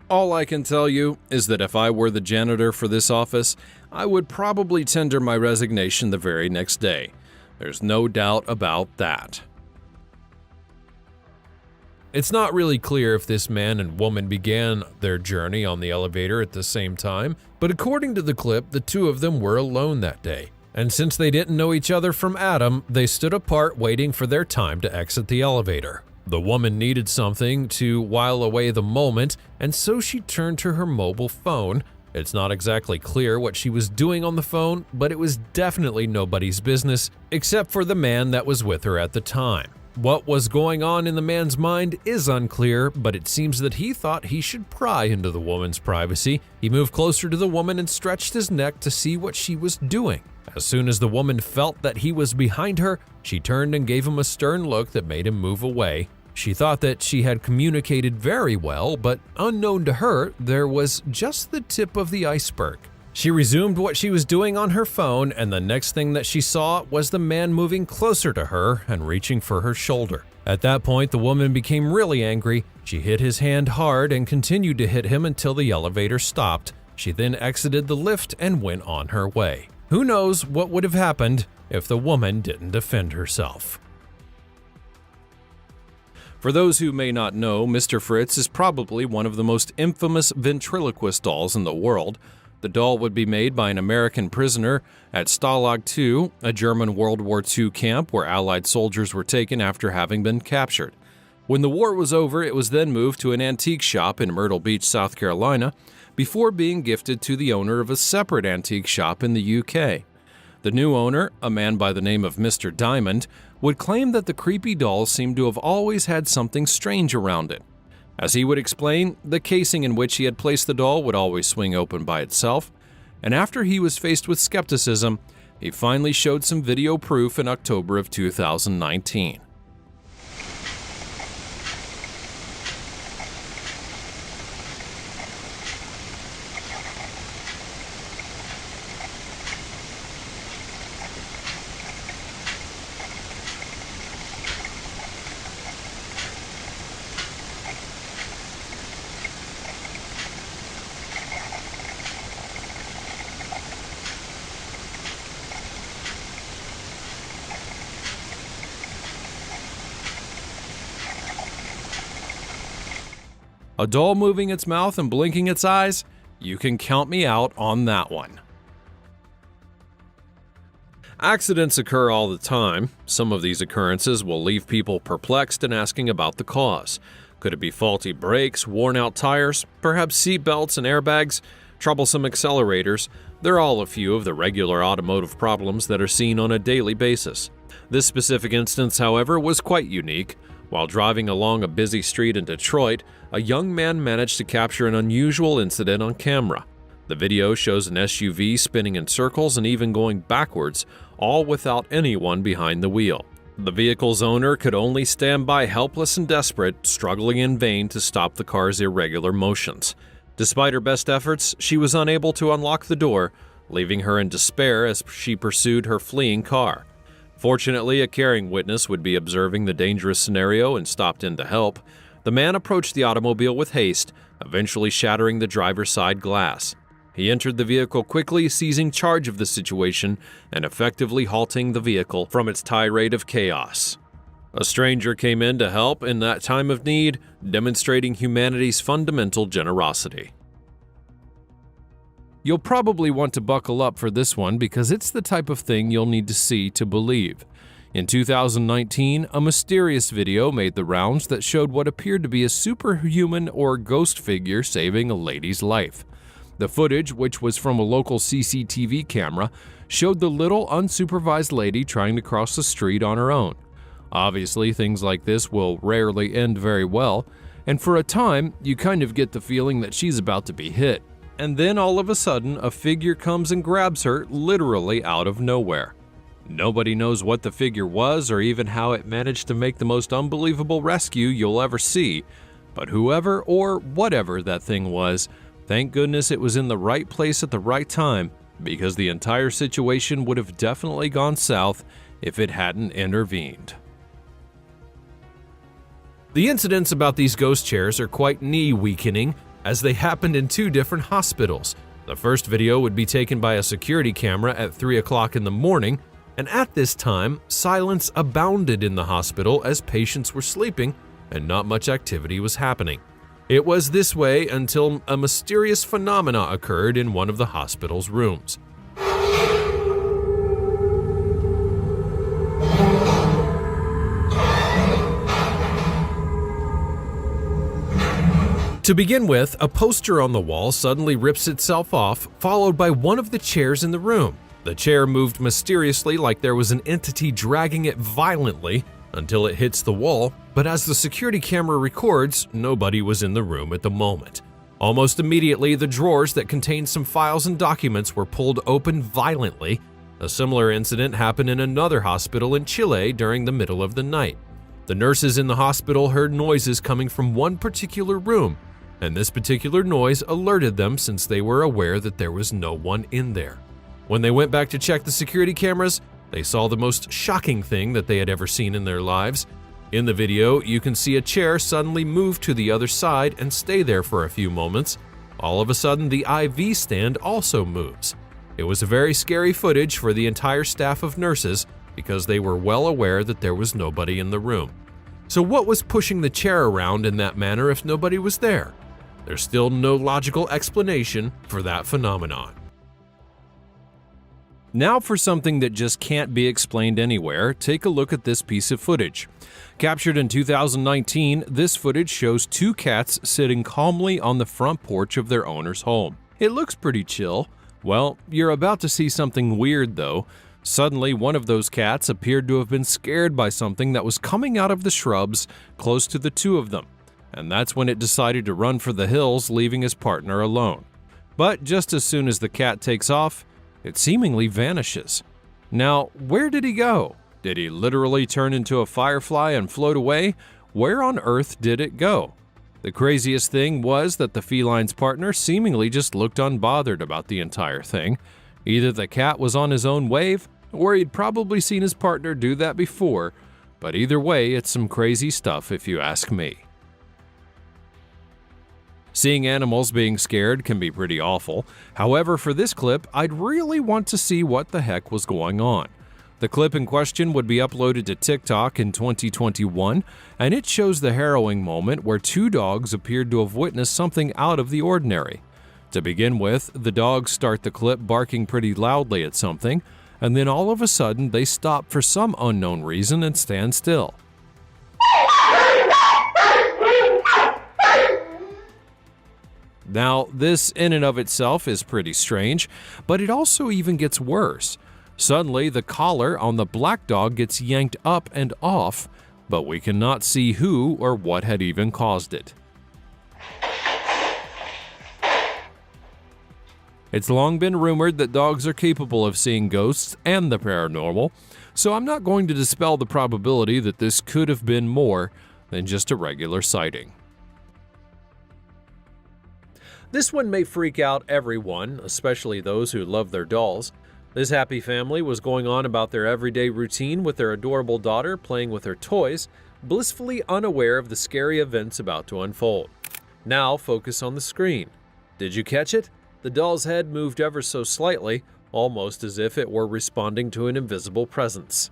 All I can tell you is that if I were the janitor for this office, I would probably tender my resignation the very next day. There's no doubt about that. It's not really clear if this man and woman began their journey on the elevator at the same time, but according to the clip, the two of them were alone that day. And since they didn't know each other from Adam, they stood apart waiting for their time to exit the elevator. The woman needed something to while away the moment, and so she turned to her mobile phone. It's not exactly clear what she was doing on the phone, but it was definitely nobody's business, except for the man that was with her at the time. What was going on in the man's mind is unclear, but it seems that he thought he should pry into the woman's privacy. He moved closer to the woman and stretched his neck to see what she was doing. As soon as the woman felt that he was behind her, she turned and gave him a stern look that made him move away. She thought that she had communicated very well, but unknown to her, there was just the tip of the iceberg. She resumed what she was doing on her phone, and the next thing that she saw was the man moving closer to her and reaching for her shoulder. At that point, the woman became really angry. She hit his hand hard and continued to hit him until the elevator stopped. She then exited the lift and went on her way. Who knows what would have happened if the woman didn't defend herself? For those who may not know, Mr. Fritz is probably one of the most infamous ventriloquist dolls in the world. The doll would be made by an American prisoner at Stalag II, a German World War II camp where Allied soldiers were taken after having been captured. When the war was over, it was then moved to an antique shop in Myrtle Beach, South Carolina, before being gifted to the owner of a separate antique shop in the UK. The new owner, a man by the name of Mr. Diamond, would claim that the creepy doll seemed to have always had something strange around it. As he would explain, the casing in which he had placed the doll would always swing open by itself, and after he was faced with skepticism, he finally showed some video proof in October of 2019. A doll moving its mouth and blinking its eyes? You can count me out on that one. Accidents occur all the time. Some of these occurrences will leave people perplexed and asking about the cause. Could it be faulty brakes, worn-out tires, perhaps seat belts and airbags, troublesome accelerators? They're all a few of the regular automotive problems that are seen on a daily basis. This specific instance, however, was quite unique. While driving along a busy street in Detroit, a young man managed to capture an unusual incident on camera. The video shows an SUV spinning in circles and even going backwards, all without anyone behind the wheel. The vehicle's owner could only stand by helpless and desperate, struggling in vain to stop the car's irregular motions. Despite her best efforts, she was unable to unlock the door, leaving her in despair as she pursued her fleeing car. Fortunately, a caring witness would be observing the dangerous scenario and stopped in to help. The man approached the automobile with haste, eventually shattering the driver's side glass. He entered the vehicle quickly, seizing charge of the situation and effectively halting the vehicle from its tirade of chaos. A stranger came in to help in that time of need, demonstrating humanity's fundamental generosity. You'll probably want to buckle up for this one because it's the type of thing you'll need to see to believe. In 2019, a mysterious video made the rounds that showed what appeared to be a superhuman or ghost figure saving a lady's life. The footage, which was from a local CCTV camera, showed the little unsupervised lady trying to cross the street on her own. Obviously, things like this will rarely end very well, and for a time, you kind of get the feeling that she's about to be hit. And then all of a sudden, a figure comes and grabs her literally out of nowhere. Nobody knows what the figure was or even how it managed to make the most unbelievable rescue you'll ever see, but whoever or whatever that thing was, thank goodness it was in the right place at the right time, because the entire situation would have definitely gone south if it hadn't intervened. The incidents about these ghost chairs are quite knee-weakening, as they happened in two different hospitals. The first video would be taken by a security camera at 3 o'clock in the morning, and at this time, silence abounded in the hospital as patients were sleeping and not much activity was happening. It was this way until a mysterious phenomena occurred in one of the hospital's rooms. To begin with, a poster on the wall suddenly rips itself off, followed by one of the chairs in the room. The chair moved mysteriously like there was an entity dragging it violently until it hits the wall, but as the security camera records, nobody was in the room at the moment. Almost immediately, the drawers that contained some files and documents were pulled open violently. A similar incident happened in another hospital in Chile during the middle of the night. The nurses in the hospital heard noises coming from one particular room, and this particular noise alerted them since they were aware that there was no one in there. When they went back to check the security cameras, they saw the most shocking thing that they had ever seen in their lives. In the video, you can see a chair suddenly move to the other side and stay there for a few moments. All of a sudden, the IV stand also moves. It was a very scary footage for the entire staff of nurses because they were well aware that there was nobody in the room. So what was pushing the chair around in that manner if nobody was there? There's still no logical explanation for that phenomenon. Now for something that just can't be explained anywhere, take a look at this piece of footage. Captured in 2019, this footage shows two cats sitting calmly on the front porch of their owner's home. It looks pretty chill. Well, you're about to see something weird though. Suddenly, one of those cats appeared to have been scared by something that was coming out of the shrubs close to the two of them. And that's when it decided to run for the hills, leaving his partner alone. But just as soon as the cat takes off, it seemingly vanishes. Now, where did he go? Did he literally turn into a firefly and float away? Where on earth did it go? The craziest thing was that the feline's partner seemingly just looked unbothered about the entire thing. Either the cat was on his own wave, or he'd probably seen his partner do that before, but either way, it's some crazy stuff if you ask me. Seeing animals being scared can be pretty awful. However, for this clip, I'd really want to see what the heck was going on. The clip in question would be uploaded to TikTok in 2021, and it shows the harrowing moment where two dogs appeared to have witnessed something out of the ordinary. To begin with, the dogs start the clip barking pretty loudly at something, and then all of a sudden they stop for some unknown reason and stand still. Now, this in and of itself is pretty strange, but it also even gets worse. Suddenly, the collar on the black dog gets yanked up and off, but we cannot see who or what had even caused it. It's long been rumored that dogs are capable of seeing ghosts and the paranormal, so I'm not going to dispel the probability that this could have been more than just a regular sighting. This one may freak out everyone, especially those who love their dolls. This happy family was going on about their everyday routine with their adorable daughter playing with her toys, blissfully unaware of the scary events about to unfold. Now focus on the screen. Did you catch it? The doll's head moved ever so slightly, almost as if it were responding to an invisible presence.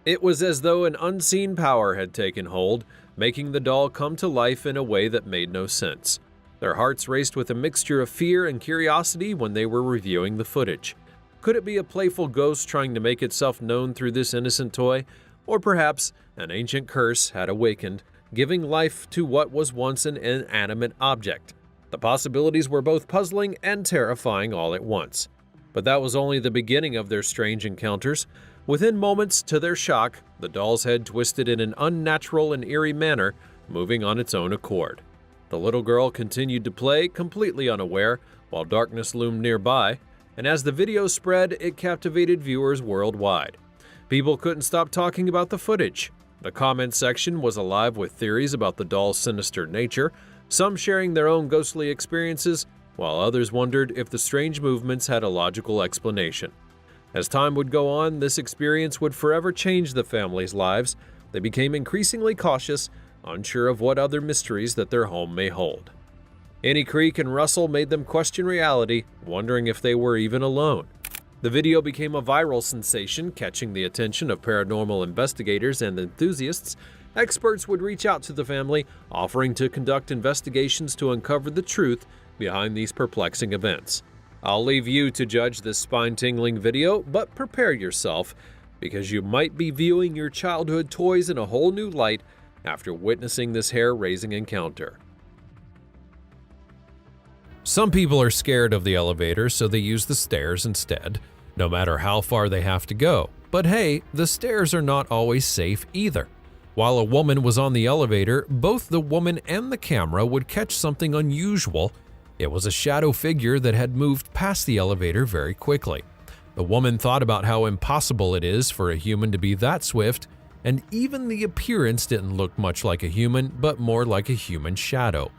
It was as though an unseen power had taken hold, making the doll come to life in a way that made no sense. Their hearts raced with a mixture of fear and curiosity when they were reviewing the footage. Could it be a playful ghost trying to make itself known through this innocent toy? Or perhaps an ancient curse had awakened, giving life to what was once an inanimate object? The possibilities were both puzzling and terrifying all at once. But that was only the beginning of their strange encounters. Within moments, to their shock, the doll's head twisted in an unnatural and eerie manner, moving on its own accord. The little girl continued to play, completely unaware, while darkness loomed nearby, and as the video spread, it captivated viewers worldwide. People couldn't stop talking about the footage. The comment section was alive with theories about the doll's sinister nature, some sharing their own ghostly experiences, while others wondered if the strange movements had a logical explanation. As time would go on, this experience would forever change the family's lives. They became increasingly cautious, unsure of what other mysteries that their home may hold. Any creak and rustle made them question reality, wondering if they were even alone. The video became a viral sensation, catching the attention of paranormal investigators and enthusiasts. Experts would reach out to the family, offering to conduct investigations to uncover the truth behind these perplexing events. I'll leave you to judge this spine-tingling video, but prepare yourself, because you might be viewing your childhood toys in a whole new light after witnessing this hair-raising encounter. Some people are scared of the elevator, so they use the stairs instead, no matter how far they have to go. But hey, the stairs are not always safe either. While a woman was on the elevator, both the woman and the camera would catch something unusual. It was a shadow figure that had moved past the elevator very quickly. The woman thought about how impossible it is for a human to be that swift, and even the appearance didn't look much like a human, but more like a human shadow.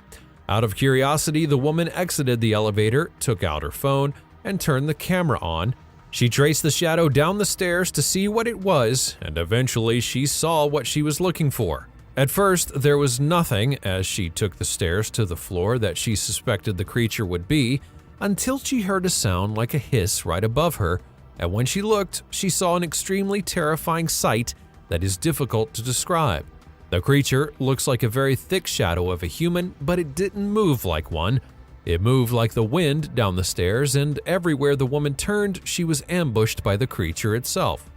Out of curiosity, the woman exited the elevator, took out her phone, and turned the camera on. She traced the shadow down the stairs to see what it was, and eventually she saw what she was looking for. At first, there was nothing as she took the stairs to the floor that she suspected the creature would be, until she heard a sound like a hiss right above her, and when she looked, she saw an extremely terrifying sight that is difficult to describe. The creature looks like a very thick shadow of a human, but it didn't move like one. It moved like the wind down the stairs, and everywhere the woman turned, she was ambushed by the creature itself.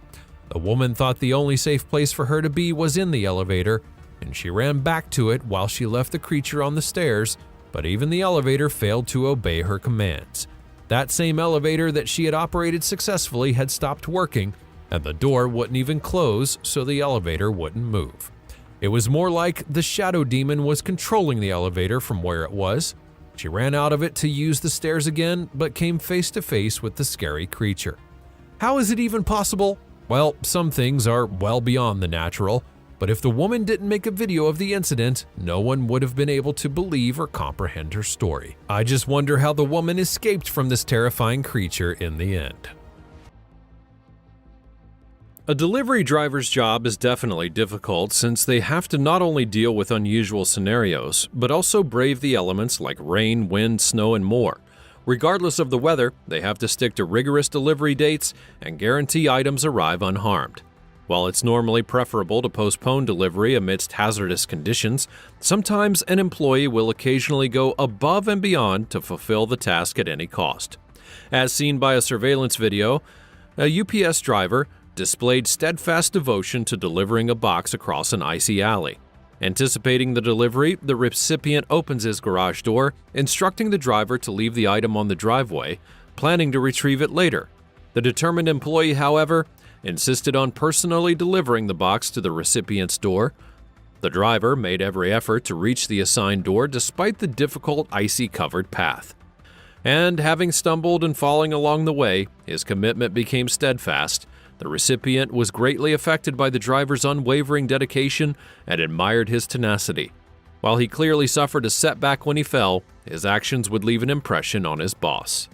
The woman thought the only safe place for her to be was in the elevator, and she ran back to it while she left the creature on the stairs, but even the elevator failed to obey her commands. That same elevator that she had operated successfully had stopped working, and the door wouldn't even close, so the elevator wouldn't move. It was more like the shadow demon was controlling the elevator from where it was. She ran out of it to use the stairs again, but came face to face with the scary creature. How is it even possible? Well, some things are well beyond the natural, but if the woman didn't make a video of the incident, no one would have been able to believe or comprehend her story. I just wonder how the woman escaped from this terrifying creature in the end. A delivery driver's job is definitely difficult since they have to not only deal with unusual scenarios, but also brave the elements like rain, wind, snow, and more. Regardless of the weather, they have to stick to rigorous delivery dates and guarantee items arrive unharmed. While it's normally preferable to postpone delivery amidst hazardous conditions, sometimes an employee will occasionally go above and beyond to fulfill the task at any cost. As seen by a surveillance video, a UPS driver displayed steadfast devotion to delivering a box across an icy alley. Anticipating the delivery, the recipient opens his garage door, instructing the driver to leave the item on the driveway, planning to retrieve it later. The determined employee, however, insisted on personally delivering the box to the recipient's door. The driver made every effort to reach the assigned door despite the difficult icy-covered path. And having stumbled and falling along the way, his commitment became steadfast. The recipient was greatly affected by the driver's unwavering dedication and admired his tenacity. While he clearly suffered a setback when he fell, his actions would leave an impression on his boss.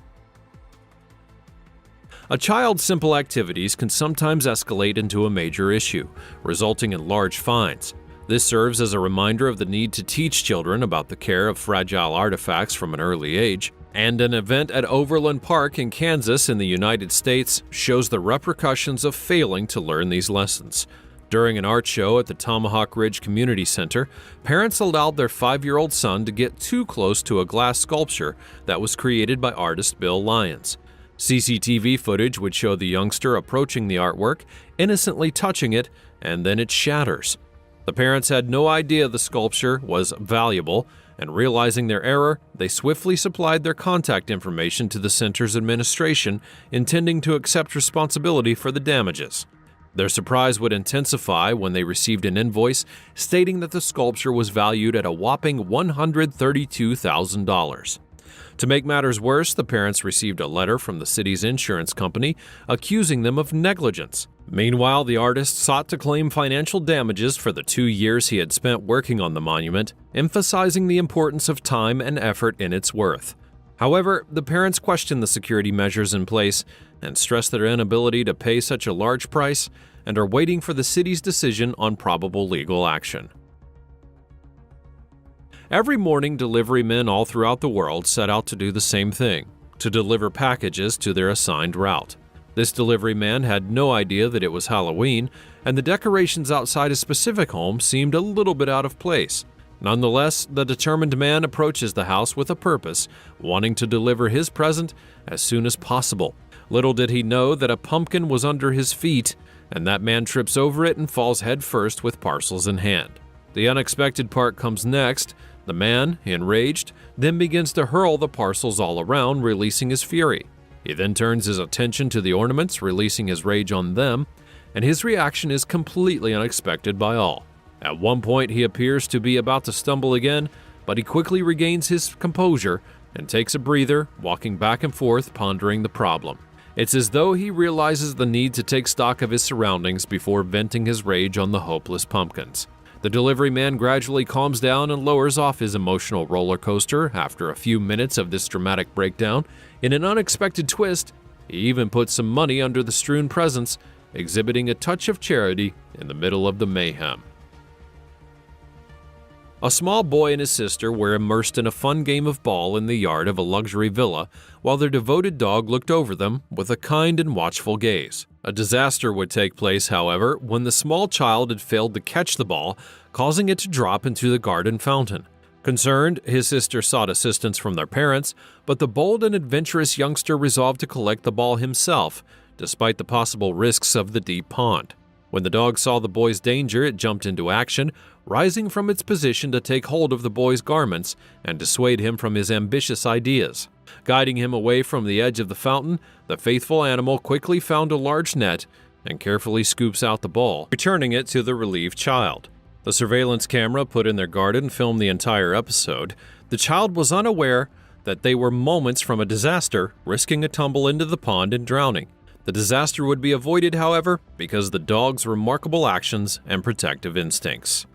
A child's simple activities can sometimes escalate into a major issue, resulting in large fines. This serves as a reminder of the need to teach children about the care of fragile artifacts from an early age. And an event at Overland Park in Kansas in the United States shows the repercussions of failing to learn these lessons. During an art show at the Tomahawk Ridge Community Center, parents allowed their 5-year-old son to get too close to a glass sculpture that was created by artist Bill Lyons. CCTV footage would show the youngster approaching the artwork, innocently touching it, and then it shatters. The parents had no idea the sculpture was valuable, and realizing their error, they swiftly supplied their contact information to the center's administration, intending to accept responsibility for the damages. Their surprise would intensify when they received an invoice stating that the sculpture was valued at a whopping $132,000. To make matters worse, the parents received a letter from the city's insurance company accusing them of negligence. Meanwhile, the artist sought to claim financial damages for the 2 years he had spent working on the monument, emphasizing the importance of time and effort in its worth. However, the parents questioned the security measures in place and stressed their inability to pay such a large price and are waiting for the city's decision on probable legal action. Every morning, delivery men all throughout the world set out to do the same thing, to deliver packages to their assigned route. This delivery man had no idea that it was Halloween, and the decorations outside his specific home seemed a little bit out of place. Nonetheless, the determined man approaches the house with a purpose, wanting to deliver his present as soon as possible. Little did he know that a pumpkin was under his feet, and that man trips over it and falls headfirst with parcels in hand. The unexpected part comes next. The man, enraged, then begins to hurl the parcels all around, releasing his fury. He then turns his attention to the ornaments, releasing his rage on them, and his reaction is completely unexpected by all. At one point, he appears to be about to stumble again, but he quickly regains his composure and takes a breather, walking back and forth, pondering the problem. It's as though he realizes the need to take stock of his surroundings before venting his rage on the hopeless pumpkins. The delivery man gradually calms down and lowers off his emotional roller coaster after a few minutes of this dramatic breakdown. In an unexpected twist, he even puts some money under the strewn presents, exhibiting a touch of charity in the middle of the mayhem. A small boy and his sister were immersed in a fun game of ball in the yard of a luxury villa, while their devoted dog looked over them with a kind and watchful gaze. A disaster would take place, however, when the small child had failed to catch the ball, causing it to drop into the garden fountain. Concerned, his sister sought assistance from their parents, but the bold and adventurous youngster resolved to collect the ball himself, despite the possible risks of the deep pond. When the dog saw the boy's danger, it jumped into action, rising from its position to take hold of the boy's garments and dissuade him from his ambitious ideas. Guiding him away from the edge of the fountain, the faithful animal quickly found a large net and carefully scoops out the ball, returning it to the relieved child. The surveillance camera put in their garden filmed the entire episode. The child was unaware that they were moments from a disaster, risking a tumble into the pond and drowning. The disaster would be avoided, however, because of the dog's remarkable actions and protective instincts.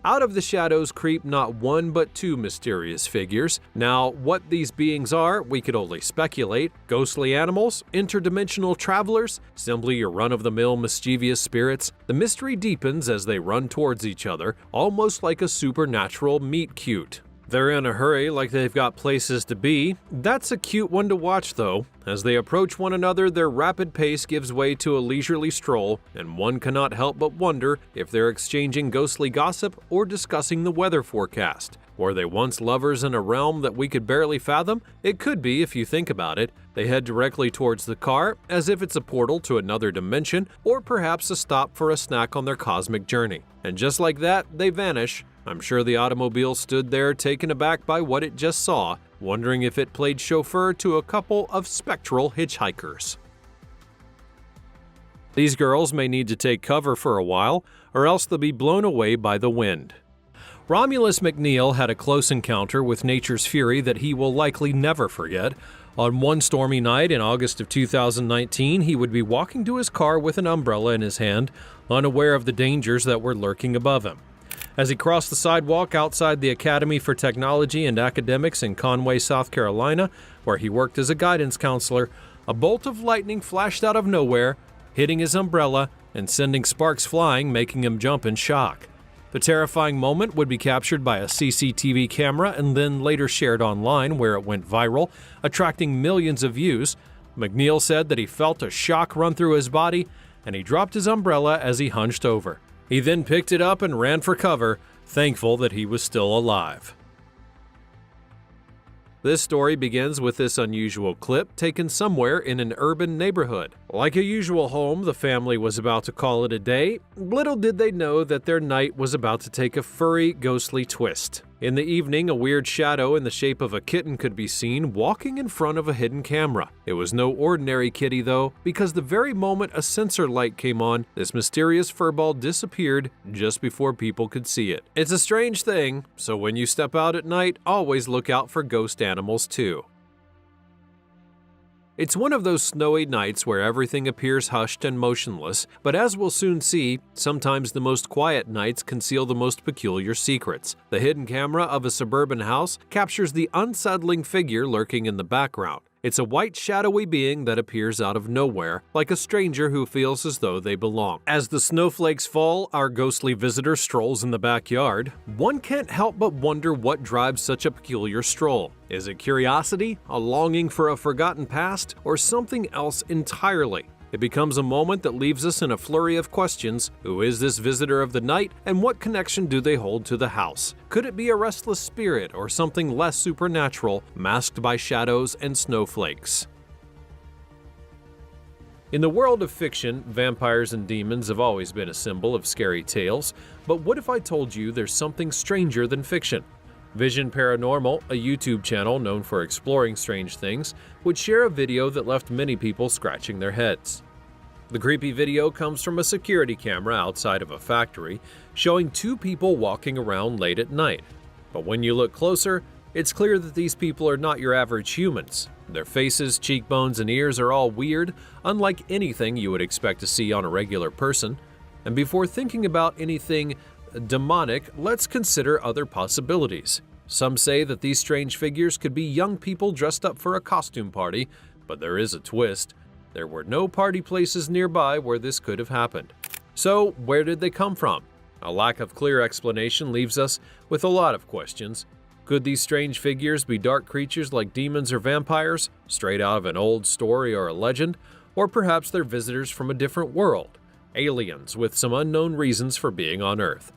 Out of the shadows creep not one but two mysterious figures. Now, what these beings are, we could only speculate. Ghostly animals, interdimensional travelers, simply your run-of-the-mill mischievous spirits. The mystery deepens as they run towards each other, almost like a supernatural meet-cute. They're in a hurry like they've got places to be. That's a cute one to watch though. As they approach one another, their rapid pace gives way to a leisurely stroll, and one cannot help but wonder if they're exchanging ghostly gossip or discussing the weather forecast. Were they once lovers in a realm that we could barely fathom? It could be if you think about it. They head directly towards the car, as if it's a portal to another dimension, or perhaps a stop for a snack on their cosmic journey. And just like that, they vanish. I'm sure the automobile stood there taken aback by what it just saw, wondering if it played chauffeur to a couple of spectral hitchhikers. These girls may need to take cover for a while, or else they'll be blown away by the wind. Romulus McNeil had a close encounter with nature's fury that he will likely never forget. On one stormy night in August of 2019, he would be walking to his car with an umbrella in his hand, unaware of the dangers that were lurking above him. As he crossed the sidewalk outside the Academy for Technology and Academics in Conway, South Carolina, where he worked as a guidance counselor, a bolt of lightning flashed out of nowhere, hitting his umbrella and sending sparks flying, making him jump in shock. The terrifying moment would be captured by a CCTV camera and then later shared online, where it went viral, attracting millions of views. McNeil said that he felt a shock run through his body, and he dropped his umbrella as he hunched over. He then picked it up and ran for cover, thankful that he was still alive. This story begins with this unusual clip taken somewhere in an urban neighborhood. Like a usual home, the family was about to call it a day. Little did they know that their night was about to take a furry, ghostly twist. In the evening, a weird shadow in the shape of a kitten could be seen walking in front of a hidden camera. It was no ordinary kitty though, because the very moment a sensor light came on, this mysterious furball disappeared just before people could see it. It's a strange thing, so when you step out at night, always look out for ghost animals too. It's one of those snowy nights where everything appears hushed and motionless, but as we'll soon see, sometimes the most quiet nights conceal the most peculiar secrets. The hidden camera of a suburban house captures the unsettling figure lurking in the background. It's a white, shadowy being that appears out of nowhere, like a stranger who feels as though they belong. As the snowflakes fall, our ghostly visitor strolls in the backyard. One can't help but wonder what drives such a peculiar stroll. Is it curiosity, a longing for a forgotten past, or something else entirely? It becomes a moment that leaves us in a flurry of questions. Who is this visitor of the night, and what connection do they hold to the house? Could it be a restless spirit or something less supernatural, masked by shadows and snowflakes? In the world of fiction, vampires and demons have always been a symbol of scary tales, but what if I told you there's something stranger than fiction? Vision Paranormal, a YouTube channel known for exploring strange things, would share a video that left many people scratching their heads. The creepy video comes from a security camera outside of a factory, showing two people walking around late at night. But when you look closer, it's clear that these people are not your average humans. Their faces, cheekbones, and ears are all weird, unlike anything you would expect to see on a regular person. And before thinking about anything demonic, let's consider other possibilities. Some say that these strange figures could be young people dressed up for a costume party, but there is a twist. There were no party places nearby where this could have happened. So, where did they come from? A lack of clear explanation leaves us with a lot of questions. Could these strange figures be dark creatures like demons or vampires, straight out of an old story or a legend? Or perhaps they're visitors from a different world, aliens with some unknown reasons for being on Earth.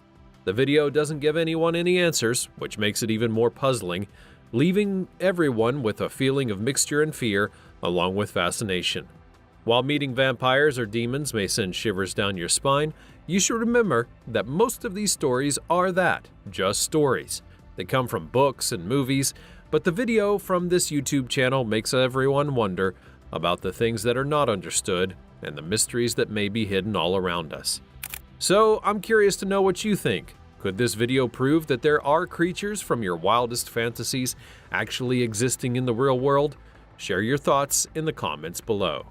The video doesn't give anyone any answers, which makes it even more puzzling, leaving everyone with a feeling of mixture and fear, along with fascination. While meeting vampires or demons may send shivers down your spine, you should remember that most of these stories are that, just stories. They come from books and movies, but the video from this YouTube channel makes everyone wonder about the things that are not understood and the mysteries that may be hidden all around us. So, I'm curious to know what you think. Could this video prove that there are creatures from your wildest fantasies actually existing in the real world? Share your thoughts in the comments below.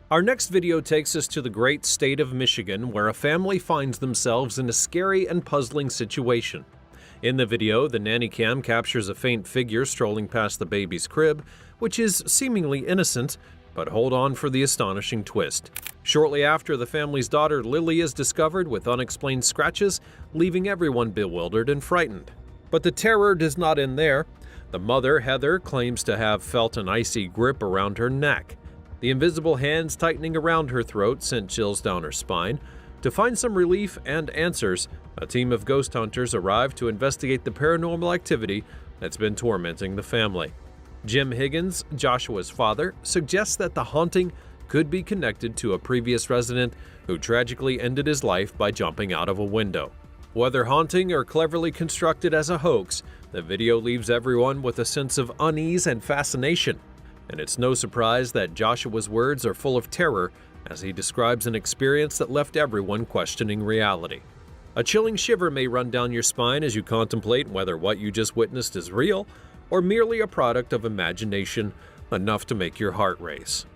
Our next video takes us to the great state of Michigan, where a family finds themselves in a scary and puzzling situation. In the video, the nanny cam captures a faint figure strolling past the baby's crib, which is seemingly innocent, but hold on for the astonishing twist. Shortly after, the family's daughter Lily is discovered with unexplained scratches, leaving everyone bewildered and frightened. But the terror does not end there. The mother, Heather, claims to have felt an icy grip around her neck. The invisible hands tightening around her throat sent chills down her spine. To find some relief and answers, a team of ghost hunters arrived to investigate the paranormal activity that's been tormenting the family. Jim Higgins, Joshua's father, suggests that the haunting could be connected to a previous resident who tragically ended his life by jumping out of a window. Whether haunting or cleverly constructed as a hoax, the video leaves everyone with a sense of unease and fascination. And it's no surprise that Joshua's words are full of terror as he describes an experience that left everyone questioning reality. A chilling shiver may run down your spine as you contemplate whether what you just witnessed is real or merely a product of imagination, enough to make your heart race.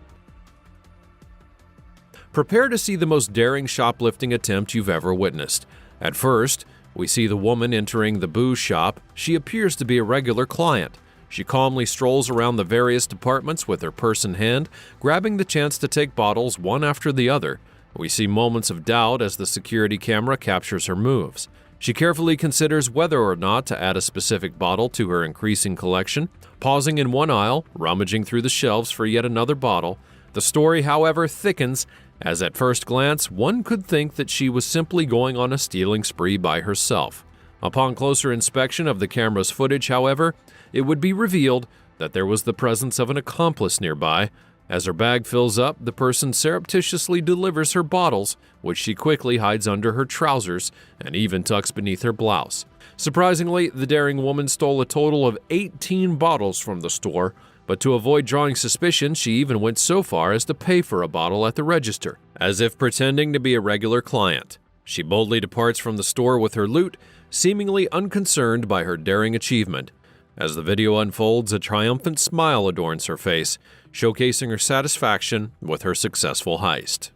Prepare to see the most daring shoplifting attempt you've ever witnessed. At first, we see the woman entering the booze shop. She appears to be a regular client. She calmly strolls around the various departments with her purse in hand, grabbing the chance to take bottles one after the other. We see moments of doubt as the security camera captures her moves. She carefully considers whether or not to add a specific bottle to her increasing collection, pausing in one aisle, rummaging through the shelves for yet another bottle. The story, however, thickens, as at first glance, one could think that she was simply going on a stealing spree by herself. Upon closer inspection of the camera's footage, however, it would be revealed that there was the presence of an accomplice nearby. As her bag fills up, the person surreptitiously delivers her bottles, which she quickly hides under her trousers and even tucks beneath her blouse. Surprisingly, the daring woman stole a total of 18 bottles from the store, but to avoid drawing suspicion, she even went so far as to pay for a bottle at the register, as if pretending to be a regular client. She boldly departs from the store with her loot, seemingly unconcerned by her daring achievement. As the video unfolds, a triumphant smile adorns her face, showcasing her satisfaction with her successful heist.